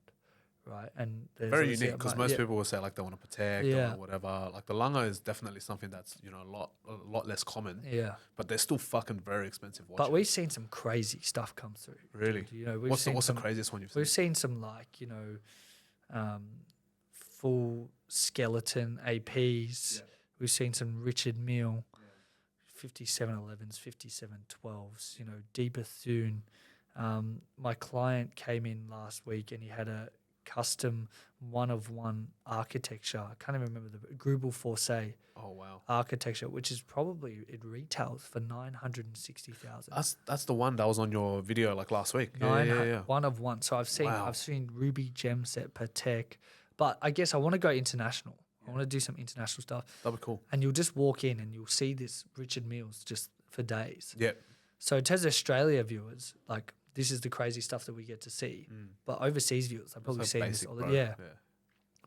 right? And very unique because most people will say like they want to protect or whatever. Like the Lunga is definitely something that's a lot less common. Yeah. But they're still fucking very expensive watches. But we've seen some crazy stuff come through. Really? Dude. What's the craziest one you've seen? We've seen some like full skeleton APs. We've seen some Richard Mille, 5711s, 5712s, deeper Thune. My client came in last week and he had a custom one-of-one architecture. I can't even remember the Grubel Force. Oh, wow. Architecture, which is probably, it retails for 960,000. That's the one that was on your video like last week. One of one. So I've seen Ruby Gem Set Patek. But I guess I want to go international. I want to do some international stuff. That'd be cool. And you'll just walk in and you'll see this Richard Milles just for days. Yeah. So in terms of Australia viewers, like this is the crazy stuff that we get to see. But overseas viewers, I've probably seen this all the yeah.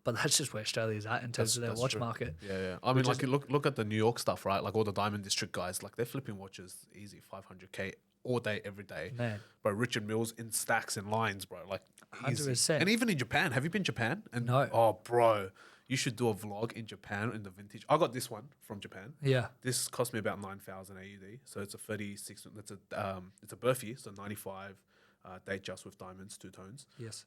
But that's just where Australia's at in terms of their watch market. Yeah. I mean, like look at the New York stuff, right? Like all the Diamond District guys, like they're flipping watches easy, 500K all day, every day. Man. Bro, Richard Milles in stacks and lines, bro. Like 100%. And even in Japan. Have you been Japan? No. Oh, bro. You should do a vlog in Japan in the vintage. I got this one from Japan. Yeah. This cost me about 9,000 AUD. So it's a 36. It's a Burfie, so 95 date just with diamonds, 2 tones. Yes.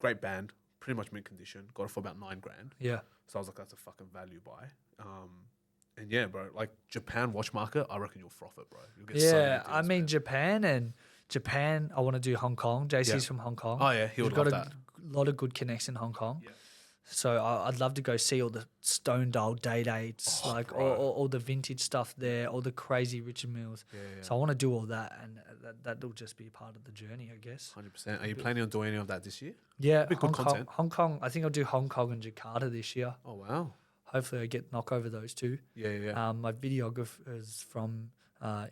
Great band, pretty much mint condition. Got it for about $9,000. Yeah. So I was like, that's a fucking value buy. And yeah, bro, like Japan watch market, I reckon you'll froth it, bro. You'll get so many deals, I mean Japan. I want to do Hong Kong. JC's from Hong Kong. Oh yeah, he would love that. Lot of good connects in Hong Kong. Yeah. So I'd love to go see all the stone dial dates, all the vintage stuff there, all the crazy Richard Milles. Yeah. So I want to do all that, and that'll just be part of the journey, I guess. 100%. Are you planning on doing any of that this year? Yeah, Hong Kong. I think I'll do Hong Kong and Jakarta this year. Oh wow. Hopefully I get knock over those two. Yeah. My videographer is from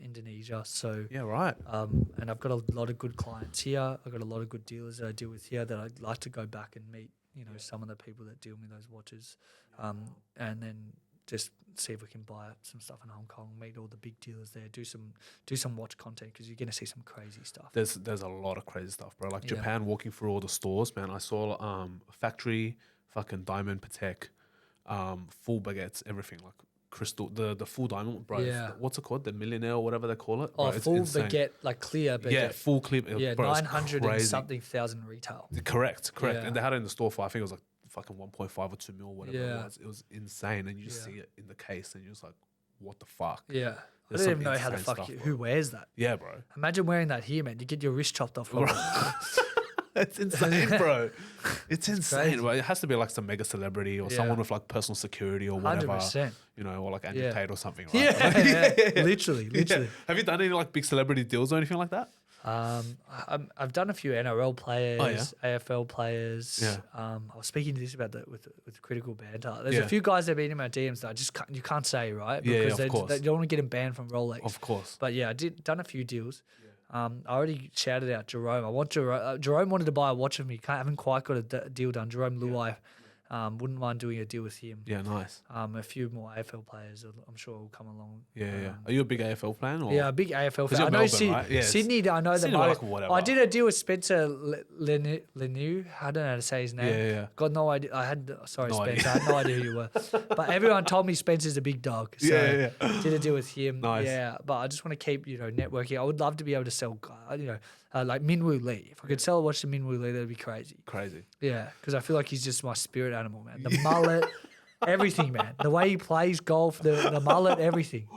Indonesia, so yeah, right. and I've got a lot of good clients here. I've got a lot of good dealers that I deal with here that I'd like to go back and meet. Some of the people that deal me those watches, and then just see if we can buy up some stuff in Hong Kong, meet all the big dealers there, do some watch content because you're gonna see some crazy stuff. There's a lot of crazy stuff, bro. Like Japan, walking through all the stores, man. I saw factory, fucking diamond Patek, full baguettes, everything like crystal, the full diamond, bro. Yeah. What's it called? The millionaire or whatever they call it. Oh, bro, full baguette, like clear baguette. Yeah, full clear. Yeah, bro, 900 and something thousand retail. Correct. Yeah. And they had it in the store for, I think it was like fucking 1.5 or 2 mil, whatever Yeah. it was. It was insane. And you just see it in the case and you're just like, what the fuck? Yeah. There's I don't some even know how the insane fuck stuff, who wears that. Yeah, bro. Imagine wearing that here, man. You get your wrist chopped off. It's insane, bro. It's insane, crazy. bro. It has to be like some mega celebrity or someone with like personal security or whatever. 100%. Or like Andrew Yeah. Tate or something, right? Yeah. Literally. Yeah. Have you done any like big celebrity deals or anything like that? I've done a few NRL players, AFL players. Yeah. I was speaking to this about that with Critical Banter. There's Yeah. a few guys that have been in my DMs that I just you can't say, right? Yeah, Because of course. they don't want to get them banned from Rolex. Of course. But yeah, I done a few deals. I already shouted out Jerome. I want Jerome wanted to buy a watch of me. I haven't quite got a deal done. Jerome Luai, Wouldn't mind doing a deal with him. Yeah, nice. A few more AFL players, I'm sure will come along. Yeah. Are you a big AFL fan? Or? Yeah, a big AFL fan. you're I know Melbourne, right? Yes. Sydney. I know Sydney, the like, most. whatever. I did a deal with Spencer Lenu. I don't know how to say his name. Yeah. Got no idea. Sorry, No Spencer. idea. I had no idea who you were. But everyone told me Spencer's a big dog. So Yeah. did a deal with him. Nice. Yeah, but I just want to keep networking. I would love to be able to sell like Minwoo Lee. If I could sell a watch to Minwoo Lee, that'd be crazy. Yeah, because I feel like he's just my spirit animal, man. The mullet, everything, man. The way he plays golf, the mullet, everything.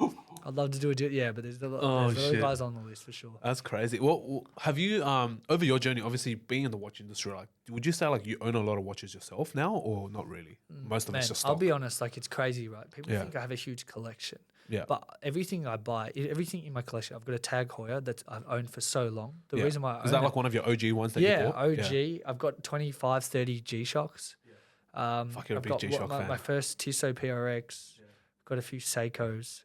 I'd love to do a deal. Yeah, but there's a lot of guys on the list for sure. That's crazy. Well, have you over your journey, obviously being in the watch industry, like, would you say like you own a lot of watches yourself now, or not really? Most of it's just stock. I'll be honest, like it's crazy, right? People think I have a huge collection. Yeah. But everything I buy, everything in my collection, I've got a Tag Heuer that I've owned for so long. The reason why I is that like one of your OG ones that you bought? OG. Yeah, I've got 25, 30 G-Shocks. Fuck, you're a big G-Shock fan. My first Tissot PRX. Got a few Seikos.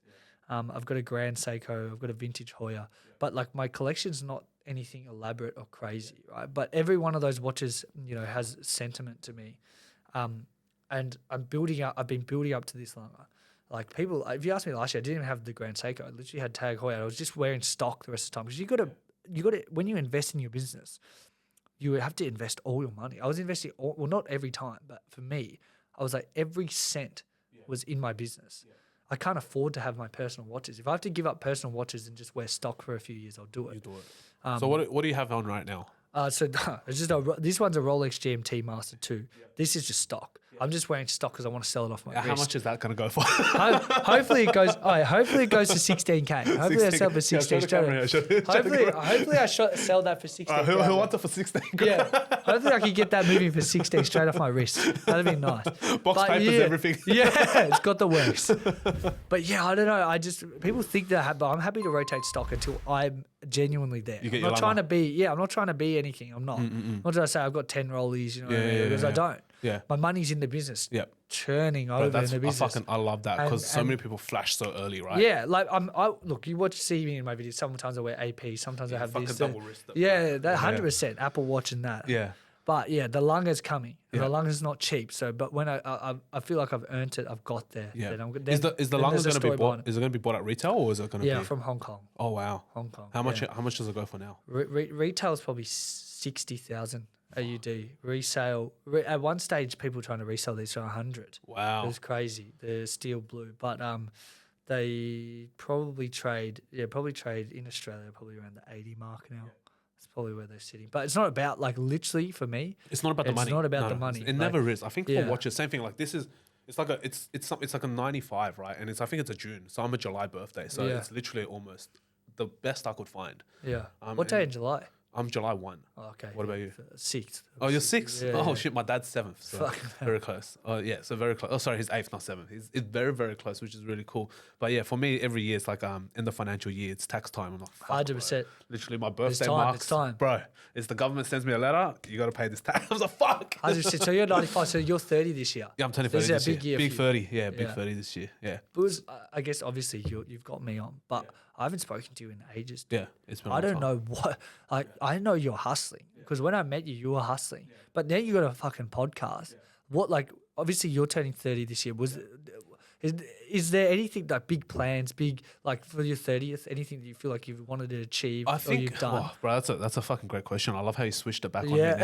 I've got a Grand Seiko. I've got a vintage Heuer. But like my collection's not anything elaborate or crazy, right? But every one of those watches, has sentiment to me. And I'm building up. I've been building up to this long. Like people, if you asked me last year, I didn't even have the Grand Seiko. I literally had Tag Heuer. I was just wearing stock the rest of the time because you got to when you invest in your business, you have to invest all your money. I was investing not every time, but for me, I was like every cent was in my business. Yeah. I can't afford to have my personal watches. If I have to give up personal watches and just wear stock for a few years, I'll do it. You do it. So what do you have on right now? So it's just this one's a Rolex GMT Master 2. Yeah. This is just stock. Yeah. I'm just wearing stock because I want to sell it off my wrist. How much is that going to go for? Hopefully it goes. Hopefully it goes to 16K. Hopefully I sell for 16. Hopefully I sell that for 16. Who wants it for 16? Yeah. Hopefully I can get that moving for 16 straight off my wrist. That'd be nice. Box papers, everything. Yeah, it's got the works. But yeah, I don't know. People think that, but I'm happy to rotate stock until I'm genuinely there. I'm not trying to be anything. I'm not. Not that I say I've got 10 rollies, because I don't. Yeah. My money's in the business. Yeah. Churning over in the business. I love that because so many people flash so early, right? Yeah. Like look, you see me in my videos. Sometimes I wear AP. Sometimes I have this. Double wrist. Yeah, that 100% Apple Watch and that. Yeah. But yeah, the Lunga's coming. The Lunga's not cheap. So, but when I feel like I've earned it, I've got there. Yeah. Is the Lunga going to be bought? Is it going to be bought at retail or is it going to be? Yeah, from Hong Kong. Oh wow. Hong Kong. How much does it go for now? Retail is probably 60,000 AUD. Resale at one stage, people were trying to resell these for 100. Wow. It was crazy. The steel blue, but they probably trade in Australia probably around the 80 mark now. That's probably where they're sitting. But it's not about literally for me. It's not about the money. It's not about the money. It never is. I think for watches, same thing. Like this is. It's like a 95, right? And I think it's a June, so I'm a July birthday, so it's literally almost the best I could find. Yeah. What day in July? I'm July 1. Oh, okay. What about you? 6th. Oh, you're 6th? Yeah, oh, shit. My dad's 7th. So very close. Oh, yeah. So very close. Oh, sorry. He's 8th, not 7th. It's very, very close, which is really cool. But yeah, for me, every year, it's like in the financial year, it's tax time. I'm like, 100%. Bro. Literally, my birthday marks. It's time. Bro, it's the government sends me a letter. You got to pay this tax. I was like, fuck. 100%. So you're 95. So you're 30 this year. Yeah, I'm turning 30 this year. Big year. Big 30. Yeah, big 30 this year. Yeah. Because I guess, obviously, you've got me on. But I haven't spoken to you in ages. Yeah, it's been. I don't know what. I know you're hustling because when I met you, you were hustling. But now you got a fucking podcast. What obviously you're turning 30 this year. Is there anything like big plans, for your 30th? Anything that you feel like you wanted to achieve? I think, or you've done? Bro, that's a fucking great question. I love how you switched it back on me now.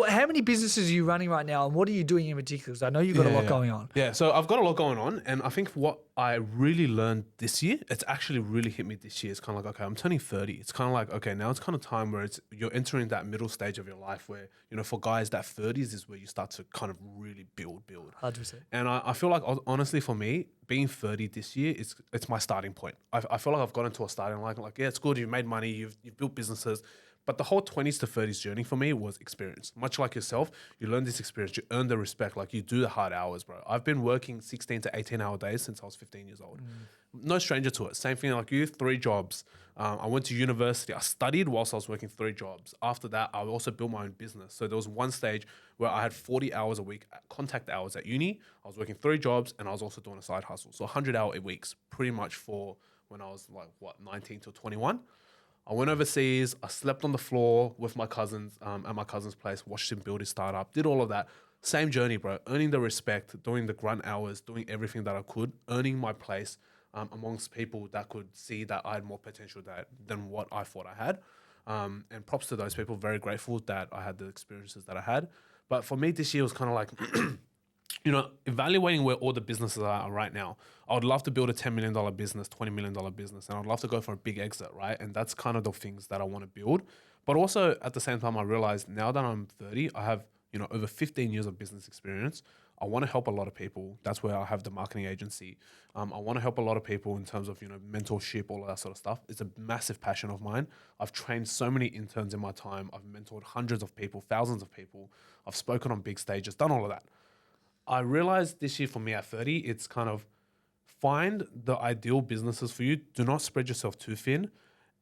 How many businesses are you running right now, and what are you doing in particular? Because I know you've got a lot going on. Yeah, so I've got a lot going on, and I think what I really learned this year, it's actually really hit me this year. It's kind of like, okay, I'm turning 30. It's kind of like, okay, now it's kind of time where you're entering that middle stage of your life where, for guys, that 30s is where you start to kind of really build. 100%. And I feel like, honestly, for me, being 30 this year, it's my starting point. I feel like I've gotten to a starting line. Like, yeah, it's good. You've made money. You've built businesses. But the whole 20s to 30s journey for me was experience. Much like yourself, you learn this experience. You earn the respect. Like, you do the hard hours, bro. I've been working 16 to 18-hour days since I was 15 years old. No stranger to it. Same thing like you, 3 jobs. I went to university. I studied whilst I was working 3 jobs. After that, I also built my own business. So there was one stage where I had 40 hours a week, contact hours at uni. I was working 3 jobs and I was also doing a side hustle. So 100-hour weeks, pretty much for when I was 19 to 21. I went overseas. I slept on the floor with my cousins at my cousin's place, watched him build his startup, did all of that. Same journey, bro. Earning the respect, doing the grunt hours, doing everything that I could, earning my place amongst people that could see that I had more potential than what I thought I had. And props to those people. Very grateful that I had the experiences that I had. But for me, this year was kind of like, evaluating where all the businesses are right now. I would love to build a $10 million business, $20 million business, and I'd love to go for a big exit, right? And that's kind of the things that I want to build. But also at the same time, I realized now that I'm 30, I have, over 15 years of business experience. I want to help a lot of people. That's where I have the marketing agency. I want to help a lot of people in terms of, mentorship, all of that sort of stuff. It's a massive passion of mine. I've trained so many interns in my time. I've mentored hundreds of people, thousands of people. I've spoken on big stages, done all of that. I realized this year for me at 30, it's kind of find the ideal businesses for you. Do not spread yourself too thin.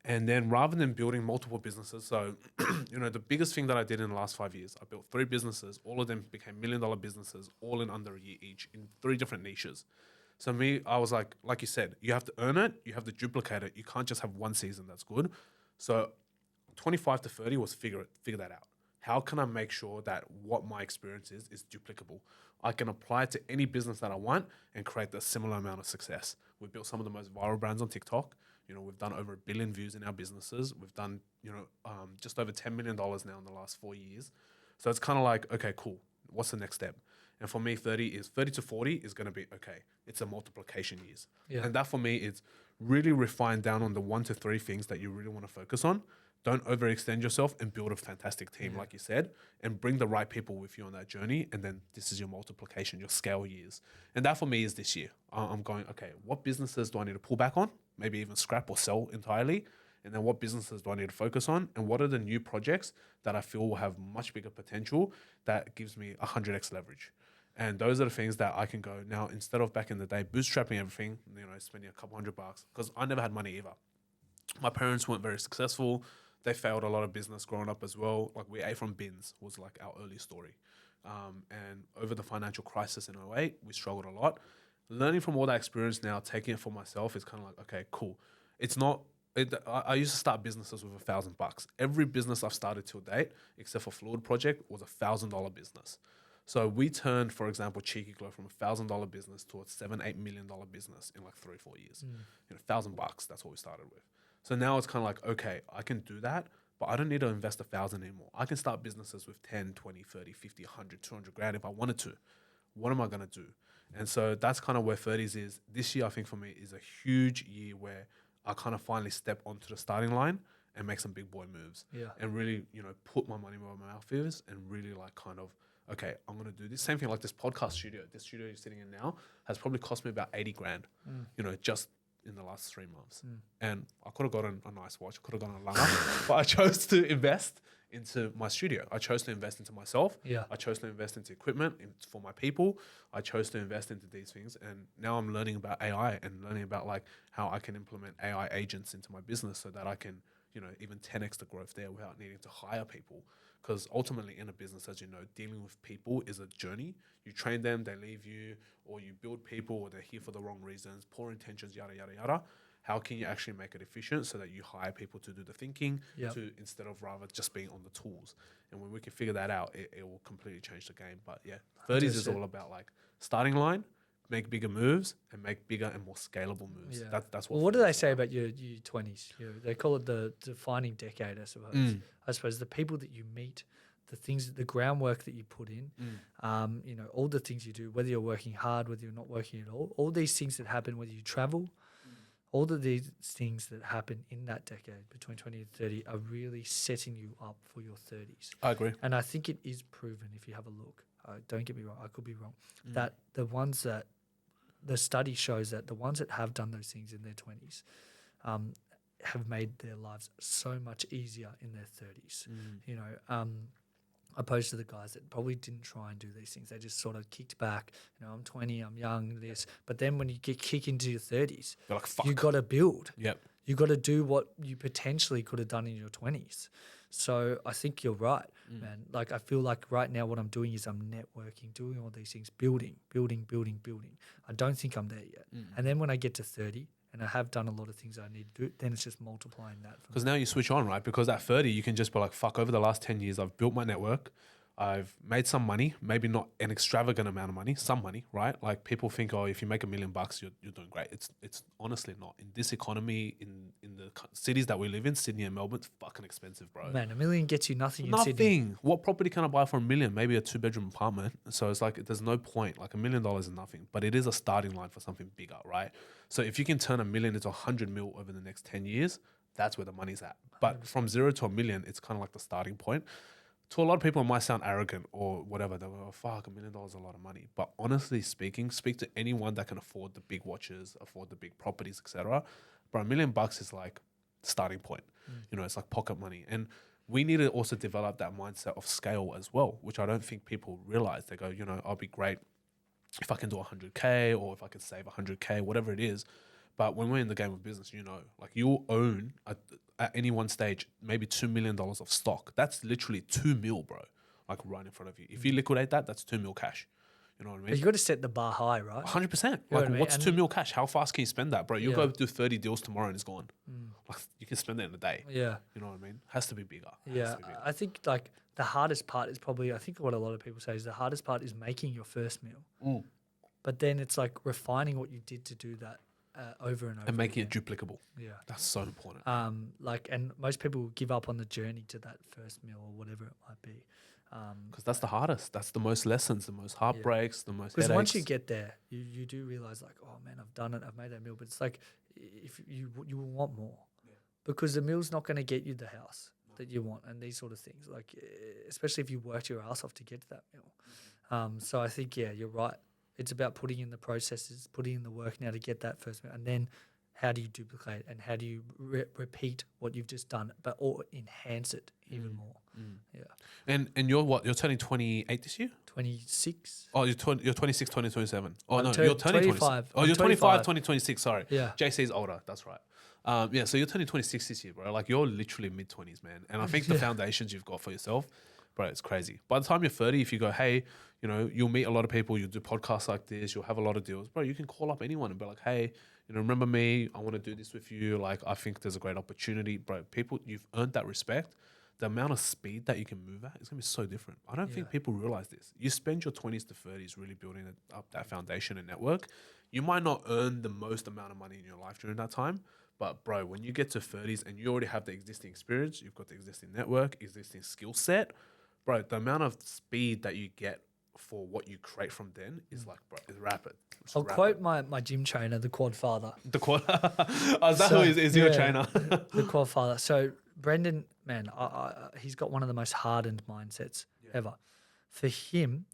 And then rather than building multiple businesses, so, the biggest thing that I did in the last 5 years, I built 3 businesses. All of them became $1 million businesses, all in under a year each in 3 different niches. So me, I was like you said, you have to earn it. You have to duplicate it. You can't just have one season that's good. So 25 to 30 was figure that out. How can I make sure that what my experience is duplicable? I can apply it to any business that I want and create a similar amount of success. We've built some of the most viral brands on TikTok. We've done over 1 billion views in our businesses. We've done, just over $10 million now in the last 4 years. So it's kind of like, okay, cool. What's the next step? And for me, 30 to 40 is going to be, okay, it's a multiplication years. Yeah. And that for me is really refine down on the 1 to 3 things that you really want to focus on. Don't overextend yourself and build a fantastic team, like you said, and bring the right people with you on that journey. And then this is your multiplication, your scale years. And that for me is this year. I'm going, okay, what businesses do I need to pull back on? Maybe even scrap or sell entirely. And then what businesses do I need to focus on? And what are the new projects that I feel will have much bigger potential that gives me 100x leverage? And those are the things that I can go now, instead of back in the day, bootstrapping everything, spending a couple $100, because I never had money either. My parents weren't very successful. They failed a lot of business growing up as well. Like we ate from bins was like our early story. And over the financial crisis in 2008, we struggled a lot. Learning from all that experience now, taking it for myself is kind of like, okay, cool. I used to start businesses with $1,000. Every business I've started till date, except for Fluid Project, was $1,000 business. So we turned, for example, Cheeky Glow from $1,000 business to a $7-8 million business in like 3 or 4 years. $1,000, that's what we started with. So now it's kind of like, okay, I can do that, but I don't need to invest 1,000 anymore. I can start businesses with 10, 20, 30, 50, 100, 200 grand if I wanted to. What am I going to do? And so that's kind of where 30s is. This year, I think for me, is a huge year where I kind of finally step onto the starting line and make some big boy moves. Yeah. And really, put my money where my mouth is and really like kind of, okay, I'm going to do this. Same thing like this podcast studio. This studio you're sitting in now has probably cost me about 80 grand, just in the last 3 months. And I could have gotten a nice watch, I could have gotten a llama, but I chose to invest into my studio. I chose to invest into myself. Yeah. I chose to invest into equipment for my people. I chose to invest into these things. And now I'm learning about AI and learning about like how I can implement AI agents into my business so that I can, even 10x the growth there without needing to hire people. Because ultimately in a business, as you know, dealing with people is a journey. You train them, they leave you, or you build people, or they're here for the wrong reasons, poor intentions, yada, yada, yada. How can you actually make it efficient so that you hire people to do the thinking instead of rather just being on the tools? And when we can figure that out, it will completely change the game. But yeah, 30s is all about like starting line, make bigger moves and make bigger and more scalable moves. Yeah. That's what. Well, what do they say about your 20s? They call it the defining decade, I suppose. I suppose the people that you meet, the things, the groundwork that you put in, all the things you do, whether you're working hard, whether you're not working at all these things that happen, whether you travel, all of these things that happen in that decade between 20 and 30 are really setting you up for your 30s. I agree. And I think it is proven, if you have a look, don't get me wrong, I could be wrong, that the study shows that the ones that have done those things in their 20s have made their lives so much easier in their 30s. Opposed to the guys that probably didn't try and do these things. They just sort of kicked back. I'm 20, I'm young, this. But then when you kick into your 30s, you're like, fuck. You got to build. Yep. You got to do what you potentially could have done in your 20s. So I think you're right, man. Like I feel like right now what I'm doing is I'm networking, doing all these things, building. I don't think I'm there yet. And then when I get to 30 and I have done a lot of things I need to do, then it's just multiplying that. Because now you switch on, right? Because at 30, you can just be like, fuck, over the last 10 years, I've built my network. I've made some money, maybe not an extravagant amount of money, some money, right? Like people think, oh, if you make $1 million, you're doing great. It's honestly not. In this economy, in the cities that we live in, Sydney and Melbourne, it's fucking expensive, bro. Man, $1 million gets you nothing in Sydney. Nothing. What property can I buy for $1 million? Maybe a 2-bedroom apartment. So it's like, there's no point. Like $1 million is nothing, but it is a starting line for something bigger, right? So if you can turn $1 million into 100 mil over the next 10 years, that's where the money's at. But from 0 to $1 million, it's kind of like the starting point. To a lot of people, it might sound arrogant or whatever. They're like, oh, fuck, $1 million is a lot of money. But honestly speaking, speak to anyone that can afford the big watches, afford the big properties, etc. But $1 million is like the starting point. You know, it's like pocket money. And we need to also develop that mindset of scale as well, which I don't think people realize. They go, you know, I'll be great if I can do 100K or if I can save 100K, whatever it is. But when we're in the game of business, you know, like you'll own at any one stage, maybe $2 million of stock. That's literally 2 mil, bro. Like right in front of you. If you liquidate that, that's 2 mil cash. You know what I mean? But you got to set the bar high, right? 100%. Like what's 2 mil cash? How fast can you spend that, bro? You'll go do 30 deals tomorrow and it's gone. Like you can spend it in a day. Yeah. You know what I mean? Has to be bigger. Yeah. I think like the hardest part is probably, I think what a lot of people say is the hardest part is making your first meal. But then it's like refining what you did to do that. Over and over and making again. it duplicable. Yeah, that's so important. Like, and most people will give up on the journey to that first meal or whatever it might be, because that's the hardest. That's the most lessons, the most heartbreaks, the most. Because once you get there, you do realize like, oh man, I've done it. I've made that meal. But it's like, if you will want more, because the meal's not going to get you the house that you want and these sort of things. Like, especially if you worked your ass off to get to that meal. So I think you're right. It's about putting in the processes, putting in the work now to get that first meal. And then how do you duplicate and how do you repeat what you've just done, but or enhance it even more? Yeah. And you're what? You're turning 28 this year? 26. Oh, you're 26, 2027. Oh, no, you're turning 25. Oh, you're 25, 2026, sorry. Yeah. JC's older, that's right. Yeah, so you're turning 26 this year, bro. Like, you're literally mid-20s, man. And I think the foundations you've got for yourself, bro, it's crazy. By the time you're 30, if you go, hey, you know, you'll meet a lot of people, you'll do podcasts like this, you'll have a lot of deals. Bro, you can call up anyone and be like, hey, you know, remember me? I want to do this with you. Like, I think there's a great opportunity. Bro, people, you've earned that respect. The amount of speed that you can move at is going to be so different. I don't think people realize this. You spend your 20s to 30s really building up that foundation and network. You might not earn the most amount of money in your life during that time, but bro, when you get to 30s and you already have the existing experience, you've got the existing network, existing skill set, bro, the amount of speed that you get for what you create from then is like, bro, is rapid. I'll quote my gym trainer, the Quad Father. The Quad? Oh, is that who is your trainer? The Quad Father. So Brendan, man, he's got one of the most hardened mindsets ever. For him,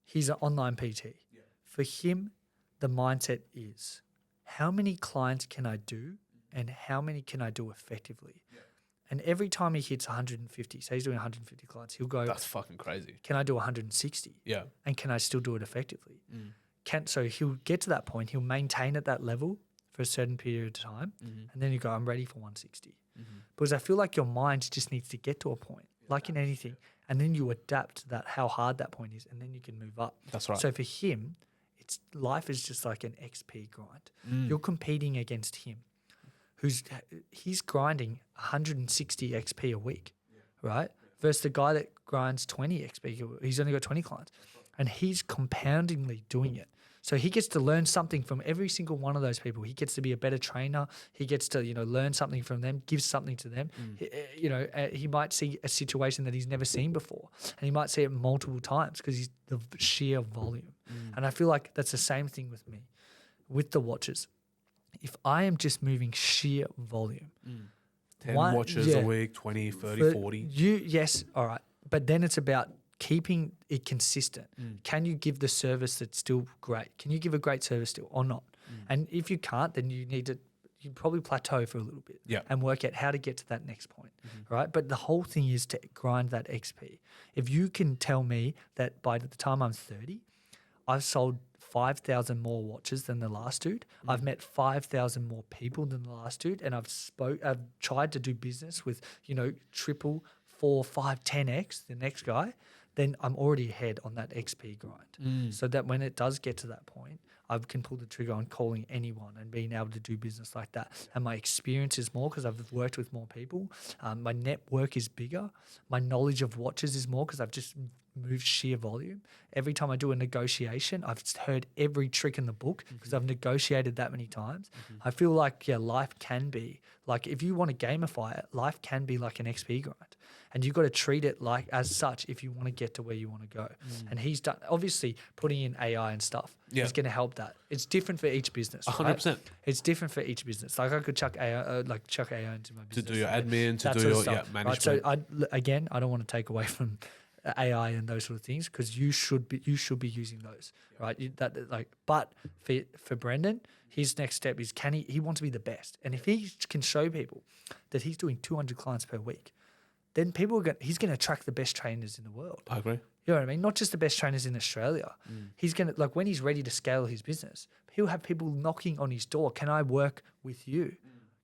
he's an online PT. Yeah. For him, the mindset is, how many clients can I do and how many can I do effectively? Yeah. And every time he hits 150, say he's doing 150 clients, he'll go, that's fucking crazy. Can I do 160? Yeah. And can I still do it effectively? So he'll get to that point, he'll maintain at that level for a certain period of time, and then you go, I'm ready for 160. Because I feel like your mind just needs to get to a point, like in anything, and then you adapt to that, how hard that point is, and then you can move up. That's right. So for him, life is just like an XP grind. You're competing against him. He's grinding 160 XP a week, right? Versus the guy that grinds 20 XP, he's only got 20 clients. And he's compoundingly doing it. So he gets to learn something from every single one of those people. He gets to be a better trainer. He gets to, learn something from them, give something to them. He might see a situation that he's never seen before. And he might see it multiple times because he's the sheer volume. And I feel like that's the same thing with me, with the watches. If I am just moving sheer volume. 10 watches a week, 20, 30, 40. Yes, all right. But then it's about keeping it consistent. Can you give the service that's still great? Can you give a great service still or not? And if you can't, then you probably plateau for a little bit and work out how to get to that next point, right? But the whole thing is to grind that XP. If you can tell me that by the time I'm 30, I've sold 5,000 more watches than the last dude. I've met 5,000 more people than the last dude, and I've tried to do business with, triple, 4, 5, 10x the next guy. Then I'm already ahead on that XP grind. So that when it does get to that point, I can pull the trigger on calling anyone and being able to do business like that. And my experience is more because I've worked with more people. My network is bigger. My knowledge of watches is more because I've just moved sheer volume. Every time I do a negotiation, I've heard every trick in the book because I've negotiated that many times. I feel like, life can be like, if you want to gamify it, life can be like an XP grind. And you've got to treat it like as such if you want to get to where you want to go. And he's done, obviously, putting in AI and stuff is going to help that. It's different for each business. 100%. It's different for each business. Like I could chuck AI, chuck AI into my business To do your admin, to that do sort of your stuff, management. Right? So I don't want to take away from AI and those sort of things because you should be using those, right? But for Brendan, his next step is he wants to be the best, and if he can show people that he's doing 200 clients per week, then he's going to attract the best trainers in the world. I agree. You know what I mean? Not just the best trainers in Australia. He's going to, when he's ready to scale his business, he'll have people knocking on his door. Can I work with you?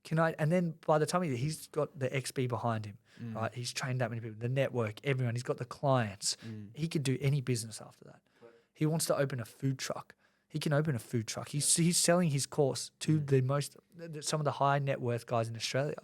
Can I? And then by the time he's got the XP behind him, right? He's trained that many people, the network, everyone. He's got the clients. He could do any business after that. He wants to open a food truck. He can open a food truck. He's selling his course to some of the high net worth guys in Australia.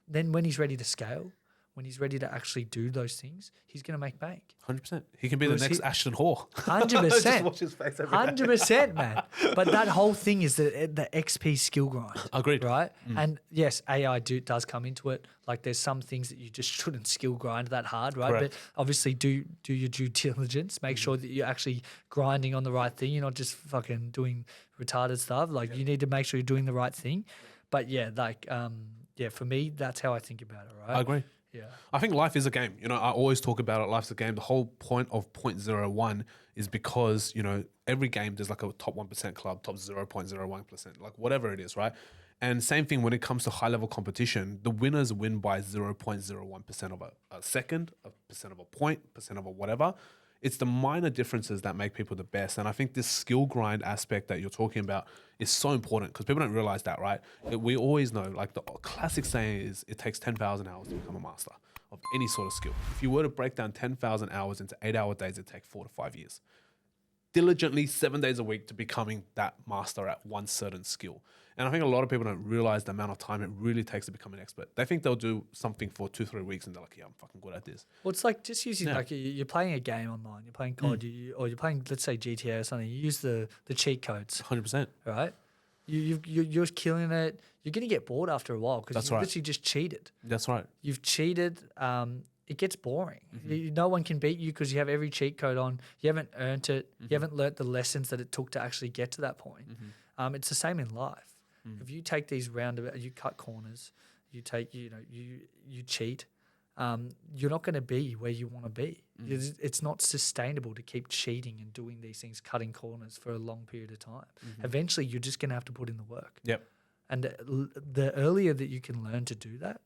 Then when he's ready to scale, when he's ready to actually do those things, he's going to make bank. 100%. He can be the next Ashton Hall. 100%. Just watch his face every day. 100%, man. But that whole thing is the XP skill grind. Agreed. Right? And yes, AI does come into it. Like there's some things that you just shouldn't skill grind that hard, right? Correct. But obviously do your due diligence. Make sure that you're actually grinding on the right thing. You're not just fucking doing retarded stuff. Like you need to make sure you're doing the right thing. But for me, that's how I think about it, right? I agree. Yeah. I think life is a game. I always talk about it. Life's a game. The whole point of 0.01 is because, every game there's like a top 1% club, top 0.01%, like whatever it is, right? And same thing when it comes to high level competition, the winners win by 0.01% of a second, a percent of a point, percent of a whatever. It's the minor differences that make people the best. And I think this skill grind aspect that you're talking about is so important because people don't realize that, right? We always know, like the classic saying is it takes 10,000 hours to become a master of any sort of skill. If you were to break down 10,000 hours into 8-hour days, it'd take 4 to 5 years. Diligently 7 days a week to becoming that master at one certain skill. And I think a lot of people don't realize the amount of time it really takes to become an expert. They think they'll do something for 2-3 weeks and they're like, yeah, I'm fucking good at this. Well, it's like just using like you're playing a game online, you're playing COD, or you're playing, let's say GTA or something. You use the cheat codes, 100%. right? You're killing it. You're gonna get bored after a while because you literally just cheated. That's right. You've cheated. It gets boring. No one can beat you because you have every cheat code on. You haven't earned it. You haven't learnt the lessons that it took to actually get to that point. It's the same in life. If you take these you cut corners, you cheat, you're not going to be where you want to be. It's not sustainable to keep cheating and doing these things, cutting corners for a long period of time. Eventually, you're just going to have to put in the work. Yep. And the earlier that you can learn to do that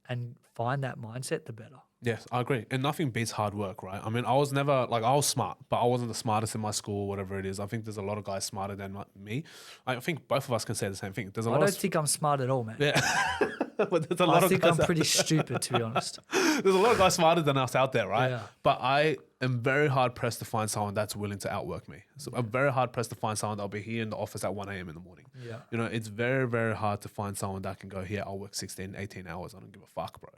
and find that mindset, the better. Yes, I agree. And nothing beats hard work, right? I mean, I was never, I was smart, but I wasn't the smartest in my school, whatever it is. I think there's a lot of guys smarter than me. I think both of us can say the same thing. I don't think I'm smart at all, man. Yeah. But there's a lot I of think guys I'm pretty stupid, to be honest. There's a lot of guys smarter than us out there, right? Yeah. But I am very hard pressed to find someone that's willing to outwork me. So I'm very hard pressed to find someone that'll be here in the office at 1 a.m. in the morning. Yeah. It's very, very hard to find someone that can go, here, I'll work 16, 18 hours. I don't give a fuck, bro.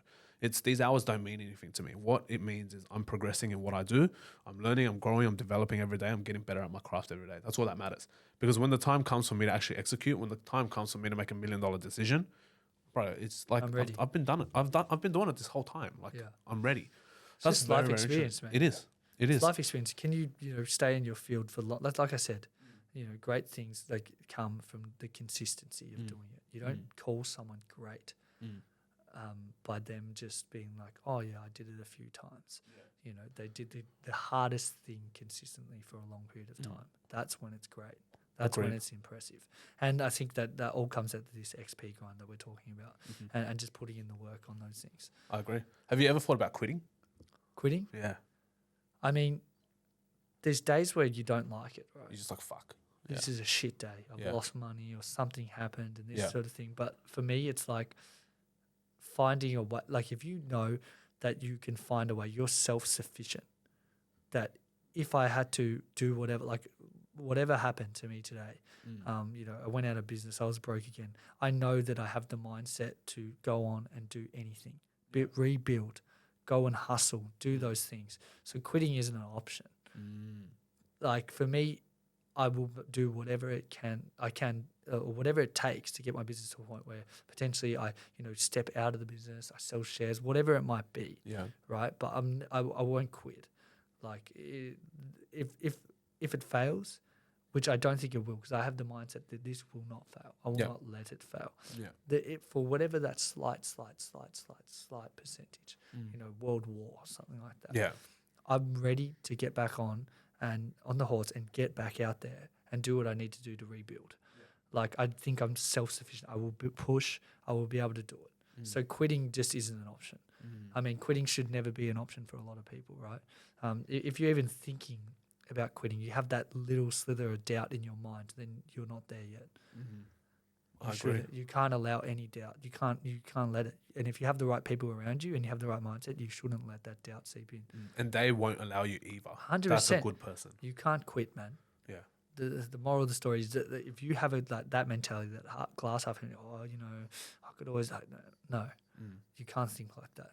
These hours don't mean anything to me. What it means is I'm progressing in what I do. I'm learning, I'm growing, I'm developing every day. I'm getting better at my craft every day. That's all that matters. Because when the time comes for me to actually execute, when the time comes for me to make $1 million decision, bro, it's like I'm ready. I've been done it. I've been doing it this whole time. I'm ready. It's just life experience, man. It is. It's life experience. Can you stay in your field for long? Like I said, great things come from the consistency of doing it. You don't call someone great. By them just being like, oh yeah, I did it a few times. Yeah. They did the hardest thing consistently for a long period of time. That's when it's great. That's when it's impressive. And I think that all comes out of this XP grind that we're talking about and just putting in the work on those things. I agree. Have you ever thought about quitting? Quitting? Yeah. I mean, there's days where you don't like it, right? You're just like, fuck. This is a shit day. I've lost money or something happened and this sort of thing. But for me, it's like finding a way, if you know that you can find a way, you're self-sufficient, that if I had to do whatever, whatever happened to me today, I went out of business, I was broke again. I know that I have the mindset to go on and do anything, rebuild, go and hustle, do those things. So quitting isn't an option. Like for me, I will do whatever I can, or whatever it takes to get my business to a point where potentially I, step out of the business, I sell shares, whatever it might be. Yeah. Right. But I won't quit. Like if it fails, which I don't think it will, because I have the mindset that this will not fail. I will not let it fail. Yeah. For whatever that slight percentage, world war or something like that. Yeah. I'm ready to get back on the horse and get back out there and do what I need to do to rebuild. Yeah. Like I think I'm self-sufficient. I will push. I will be able to do it. So quitting just isn't an option. I mean, quitting should never be an option for a lot of people, right? If you're even thinking about quitting, you have that little slither of doubt in your mind, then you're not there yet. I agree. You can't allow any doubt. You can't let it. And if you have the right people around you and you have the right mindset, you shouldn't let that doubt seep in. And they won't allow you either. 100%. That's a good person. You can't quit, man. Yeah. The moral of the story is that if you have that mentality, that glass half empty, I could always no. You can't think like that.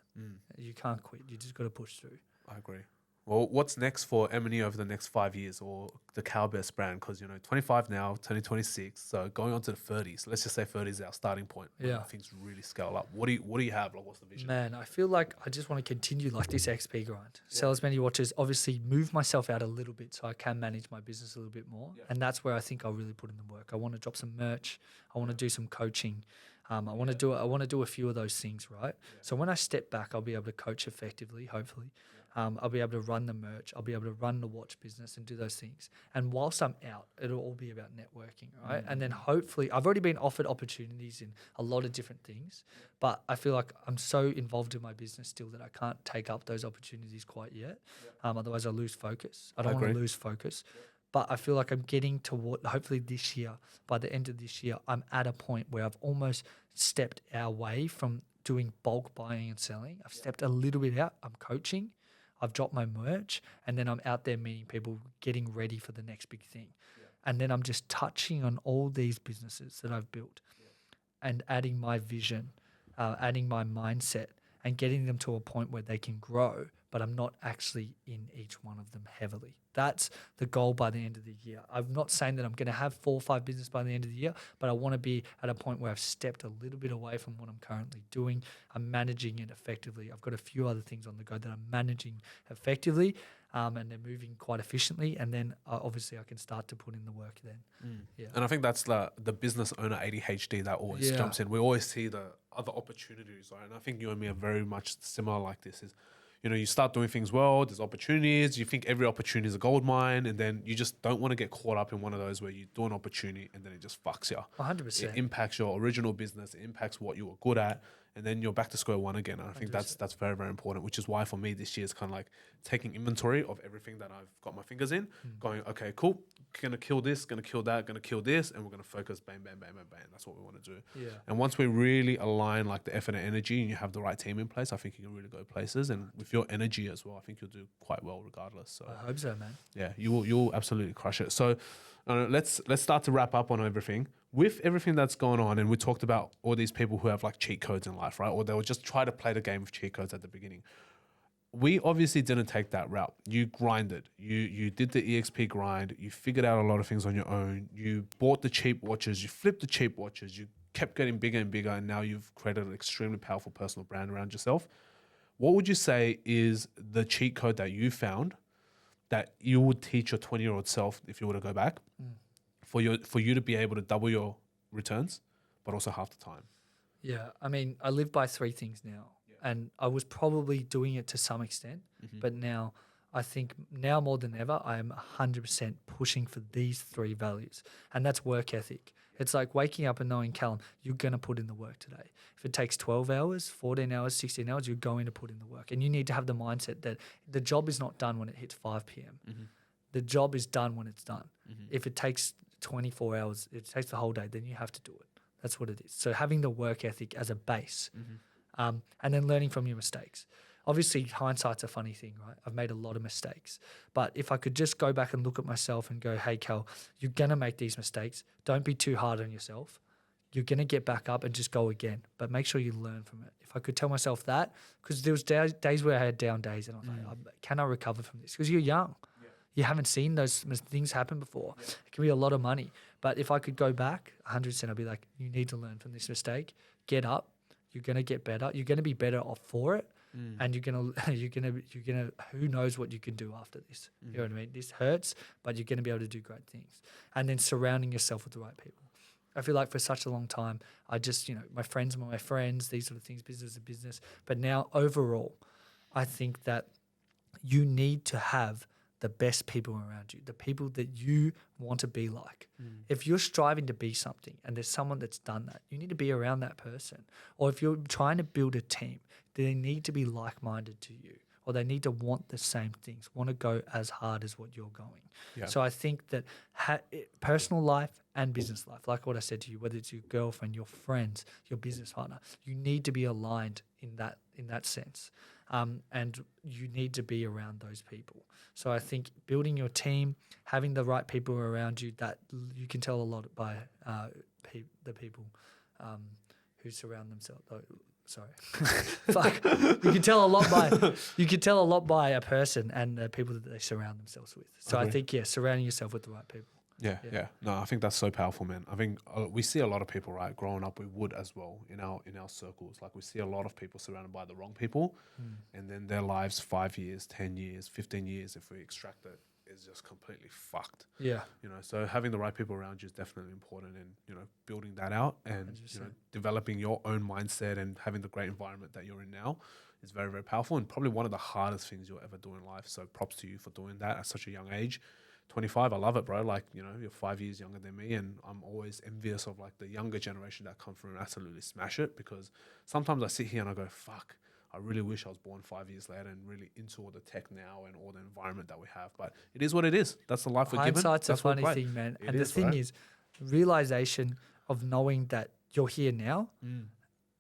You can't quit. You just got to push through. I agree. Well, what's next for M&E over the next 5 years, or the Cowbest brand? Because 25 now, turning 26, so going on to the 30s. Let's just say 30 is our starting point. Yeah, things really scale up. What do you have? Like, what's the vision? Man, I feel like I just want to continue like this XP grind. Sell as many watches. Obviously, move myself out a little bit so I can manage my business a little bit more. Yeah. And that's where I think I'll really put in the work. I want to drop some merch. I want to do some coaching. I want to do a few of those things, right? Yeah. So when I step back, I'll be able to coach effectively, hopefully. I'll be able to run the merch. I'll be able to run the watch business and do those things. And whilst I'm out, it'll all be about networking, right? And then hopefully, I've already been offered opportunities in a lot of different things, but I feel like I'm so involved in my business still that I can't take up those opportunities quite yet. Otherwise, I'll lose focus. I don't want to lose focus. But I feel like I'm getting toward, hopefully this year, by the end of this year, I'm at a point where I've almost stepped away from doing bulk buying and selling. I've stepped a little bit out. I'm coaching. I've dropped my merch, and then I'm out there meeting people, getting ready for the next big thing. Yeah. And then I'm just touching on all these businesses that I've built and adding my vision, adding my mindset, and getting them to a point where they can grow, but I'm not actually in each one of them heavily. That's the goal by the end of the year. I'm not saying that I'm going to have 4 or 5 business by the end of the year, but I want to be at a point where I've stepped a little bit away from what I'm currently doing. I'm managing it effectively. I've got a few other things on the go that I'm managing effectively, and they're moving quite efficiently. And then obviously I can start to put in the work then. Yeah. And I think that's the business owner ADHD that always jumps in. We always see the other opportunities, right? And I think you and me are very much similar like this. Is you start doing things well, there's opportunities, you think every opportunity is a gold mine, and then you just don't want to get caught up in one of those where you do an opportunity and then it just fucks you. 100%. It impacts your original business, it impacts what you were good at, and then you're back to square one again. And I think 100%. That's very, very important, which is why for me this year is kind of like taking inventory of everything that I've got my fingers in, going, okay, cool, gonna kill this, gonna kill that, gonna kill this, and we're gonna focus bang, bang, bang, bang, bang. That's what we want to do. Yeah. And once we really align like the effort and energy and you have the right team in place, I think you can really go places. And with your energy as well, I think you'll do quite well regardless. So I hope so, man. Yeah, you'll absolutely crush it. So let's start to wrap up on everything. With everything that's going on, and we talked about all these people who have like cheat codes in life, right? Or they'll just try to play the game of cheat codes at the beginning. We obviously didn't take that route. You grinded. You did the EXP grind. You figured out a lot of things on your own. You bought the cheap watches. You flipped the cheap watches. You kept getting bigger and bigger, and now you've created an extremely powerful personal brand around yourself. What would you say is the cheat code that you found that you would teach your 20-year-old self if you were to go back for you to be able to double your returns, but also half the time? Yeah, I mean, I live by 3 things now. And I was probably doing it to some extent, but now I think now more than ever, I am 100% pushing for these 3 values. And that's work ethic. It's like waking up and knowing, Calum, you're going to put in the work today. If it takes 12 hours, 14 hours, 16 hours, you're going to put in the work. And you need to have the mindset that the job is not done when it hits 5 p.m. The job is done when it's done. If it takes 24 hours, it takes the whole day, then you have to do it. That's what it is. So having the work ethic as a base. And then learning from your mistakes. obviously hindsight's a funny thing, right? I've made a lot of mistakes. But if I could just go back and look at myself and go, hey, Cal, you're going to make these mistakes. Don't be too hard on yourself. You're going to get back up and just go again. But make sure you learn from it. If I could tell myself that, because there was days where I had down days and I was like, can I recover from this? Because you're young. Yeah. You haven't seen those things happen before. Yeah. It can be a lot of money. But if I could go back 100%, I'd be like, you need to learn from this mistake. Get up. You're going to get better. You're going to be better off for it. And you're gonna who knows what you can do after this. You know what I mean? This hurts, but you're gonna be able to do great things. And then surrounding yourself with the right people. I feel like for such a long time, I just, my friends are my friends, these sort of things, business is business. But now overall, I think that you need to have the best people around you, the people that you want to be like. If you're striving to be something and there's someone that's done that, you need to be around that person. Or if you're trying to build a team, they need to be like-minded to you, or they need to want the same things, want to go as hard as what you're going. Yeah. So I think that personal life and business life, like what I said to you, whether it's your girlfriend, your friends, your business partner, you need to be aligned in that sense. And you need to be around those people. So I think building your team, having the right people around you, that you can tell a lot by the people who surround themselves. Sorry, fuck. You can tell a lot by a person and the people that they surround themselves with. So I think surrounding yourself with the right people. Yeah. No, I think that's so powerful, man. I think we see a lot of people, right? Growing up, we would as well in our circles. Like we see a lot of people surrounded by the wrong people, and then their lives 5 years, 10 years, 15 years, if we extract it, is just completely fucked. Yeah. So having the right people around you is definitely important, and building that out and developing your own mindset and having the great environment that you're in now is very, very powerful, and probably one of the hardest things you'll ever do in life. So props to you for doing that at such a young age. 25, I love it, bro. Like, you're 5 years younger than me, and I'm always envious of like the younger generation that come through and absolutely smash it, because sometimes I sit here and I go, fuck, I really wish I was born 5 years later and really into all the tech now and all the environment that we have. But it is what it is. That's the life we're given. Hindsight's a funny thing, man. And the thing is, realization of knowing that you're here now,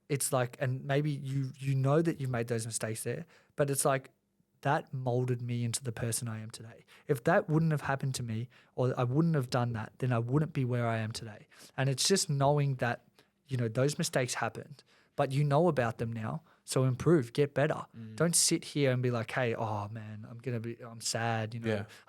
it's like, and maybe you know that you've made those mistakes there, but it's like, that molded me into the person I am today. If that wouldn't have happened to me, or I wouldn't have done that, then I wouldn't be where I am today. And it's just knowing that, those mistakes happened, but you know about them now. So improve, get better. Don't sit here and be like, hey, oh man, I'm sad,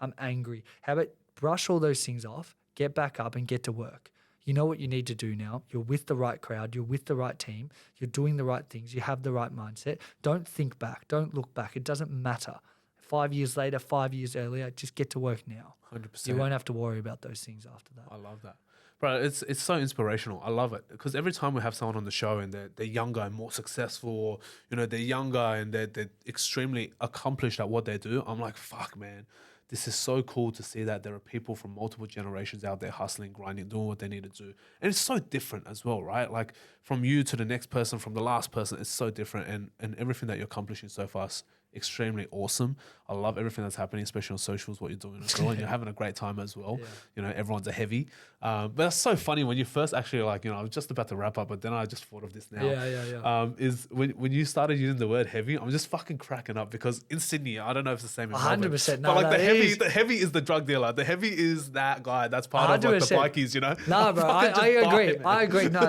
I'm angry. How about brush all those things off, get back up and get to work. You know what you need to do now. You're with the right crowd. You're with the right team. You're doing the right things. You have the right mindset. Don't think back. Don't look back. It doesn't matter. 5 years later, 5 years earlier, just get to work now. 100%. You won't have to worry about those things after that. I love that. Bro, it's so inspirational. I love it, because every time we have someone on the show and they're younger and more successful, or, they're younger and they're extremely accomplished at what they do, I'm like, fuck, man. This is so cool to see that there are people from multiple generations out there hustling, grinding, doing what they need to do. And it's so different as well, right? Like from you to the next person, from the last person, it's so different. And everything that you're accomplishing so far is extremely awesome. I love everything that's happening, especially on socials, what you're doing as well. And you're having a great time as well. Yeah. Everyone's a heavy. But that's so funny when you first actually I was just about to wrap up, but then I just thought of this now. Is when you started using the word heavy, I'm just fucking cracking up, because in Sydney, I don't know if it's the same in Melbourne. 100%. But like the heavy is the drug dealer. The heavy is that guy that's part 100%. Of like the bikies, No, bro, I agree. I agree. No,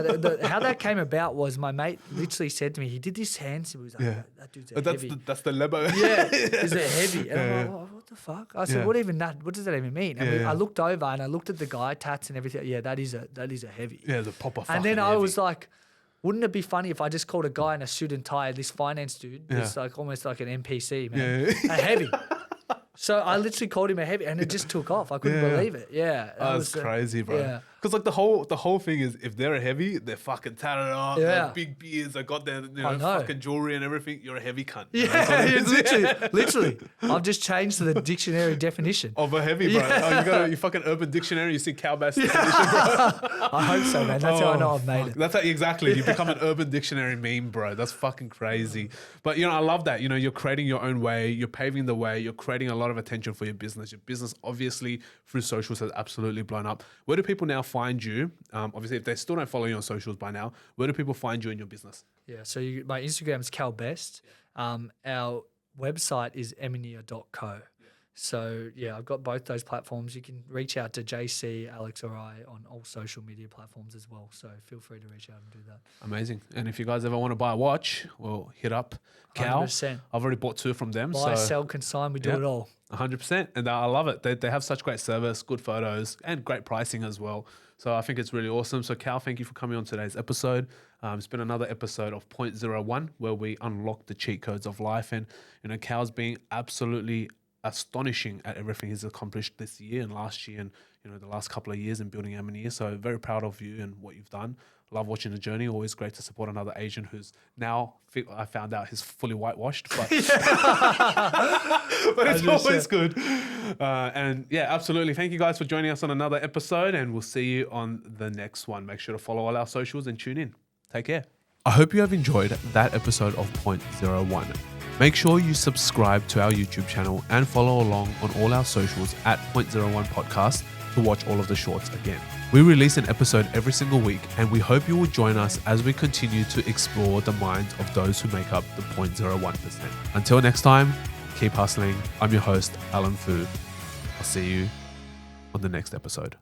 how that came about was my mate literally said to me, he did this hand symbol. He was like, that dude's a heavy. That's the lebo. Yeah, is it heavy? And I'm like, what the fuck? I said, what does that even mean? And I looked over and I looked at the guy, tats and everything. Yeah, that is a heavy. Yeah, the proper fucking And then I heavy. was like, wouldn't it be funny if I just called a guy in a suit and tie, this finance dude, this like almost like an NPC, man, a heavy. So I literally called him a heavy, and it just took off. I couldn't believe it. Yeah, that's crazy, bro. Yeah. Because like the whole thing is, if they're a heavy, they're fucking tatted up, they have big beards, they got their fucking jewelry and everything. You're a heavy cunt. Yeah, it's literally. I've just changed the dictionary definition of a heavy, bro. Yeah. Oh, you got your fucking Urban Dictionary. You see cow bass definition, bro. I hope so, man. That's how I know I've made it. That's exactly. You become an Urban Dictionary meme, bro. That's fucking crazy. But I love that. You're creating your own way. You're paving the way. You're creating a lot of attention for your business. Your business, obviously, through socials has absolutely blown up. Where do people now find you, obviously if they still don't follow you on socials by now, where do people find you in your business? Yeah, so my Instagram is calbest. Our website is eminia.co. So yeah, I've got both those platforms. You can reach out to JC, Alex, or I on all social media platforms as well. So feel free to reach out and do that. Amazing. And if you guys ever want to buy a watch, well, hit up Cal. 100%. I've already bought 2 from them. Buy, so sell, consign, we do it all. 100%. And I love it. They have such great service, good photos, and great pricing as well. So I think it's really awesome. So Cal, thank you for coming on today's episode. It's been another episode of 0.01 where we unlock the cheat codes of life. And, Cal's being absolutely astonishing at everything he's accomplished this year and last year and, the last couple of years in building Eminia. So very proud of you and what you've done. Love watching the journey. Always great to support another Asian who's now, I found out he's fully whitewashed, but, but it's always good. And yeah, absolutely. Thank you guys for joining us on another episode, and we'll see you on the next one. Make sure to follow all our socials and tune in. Take care. I hope you have enjoyed that episode of 0.01. Make sure you subscribe to our YouTube channel and follow along on all our socials at 0.01 Podcast to watch all of the shorts again. We release an episode every single week, and we hope you will join us as we continue to explore the minds of those who make up the 0.01%. Until next time, keep hustling. I'm your host, Alan Fu. I'll see you on the next episode.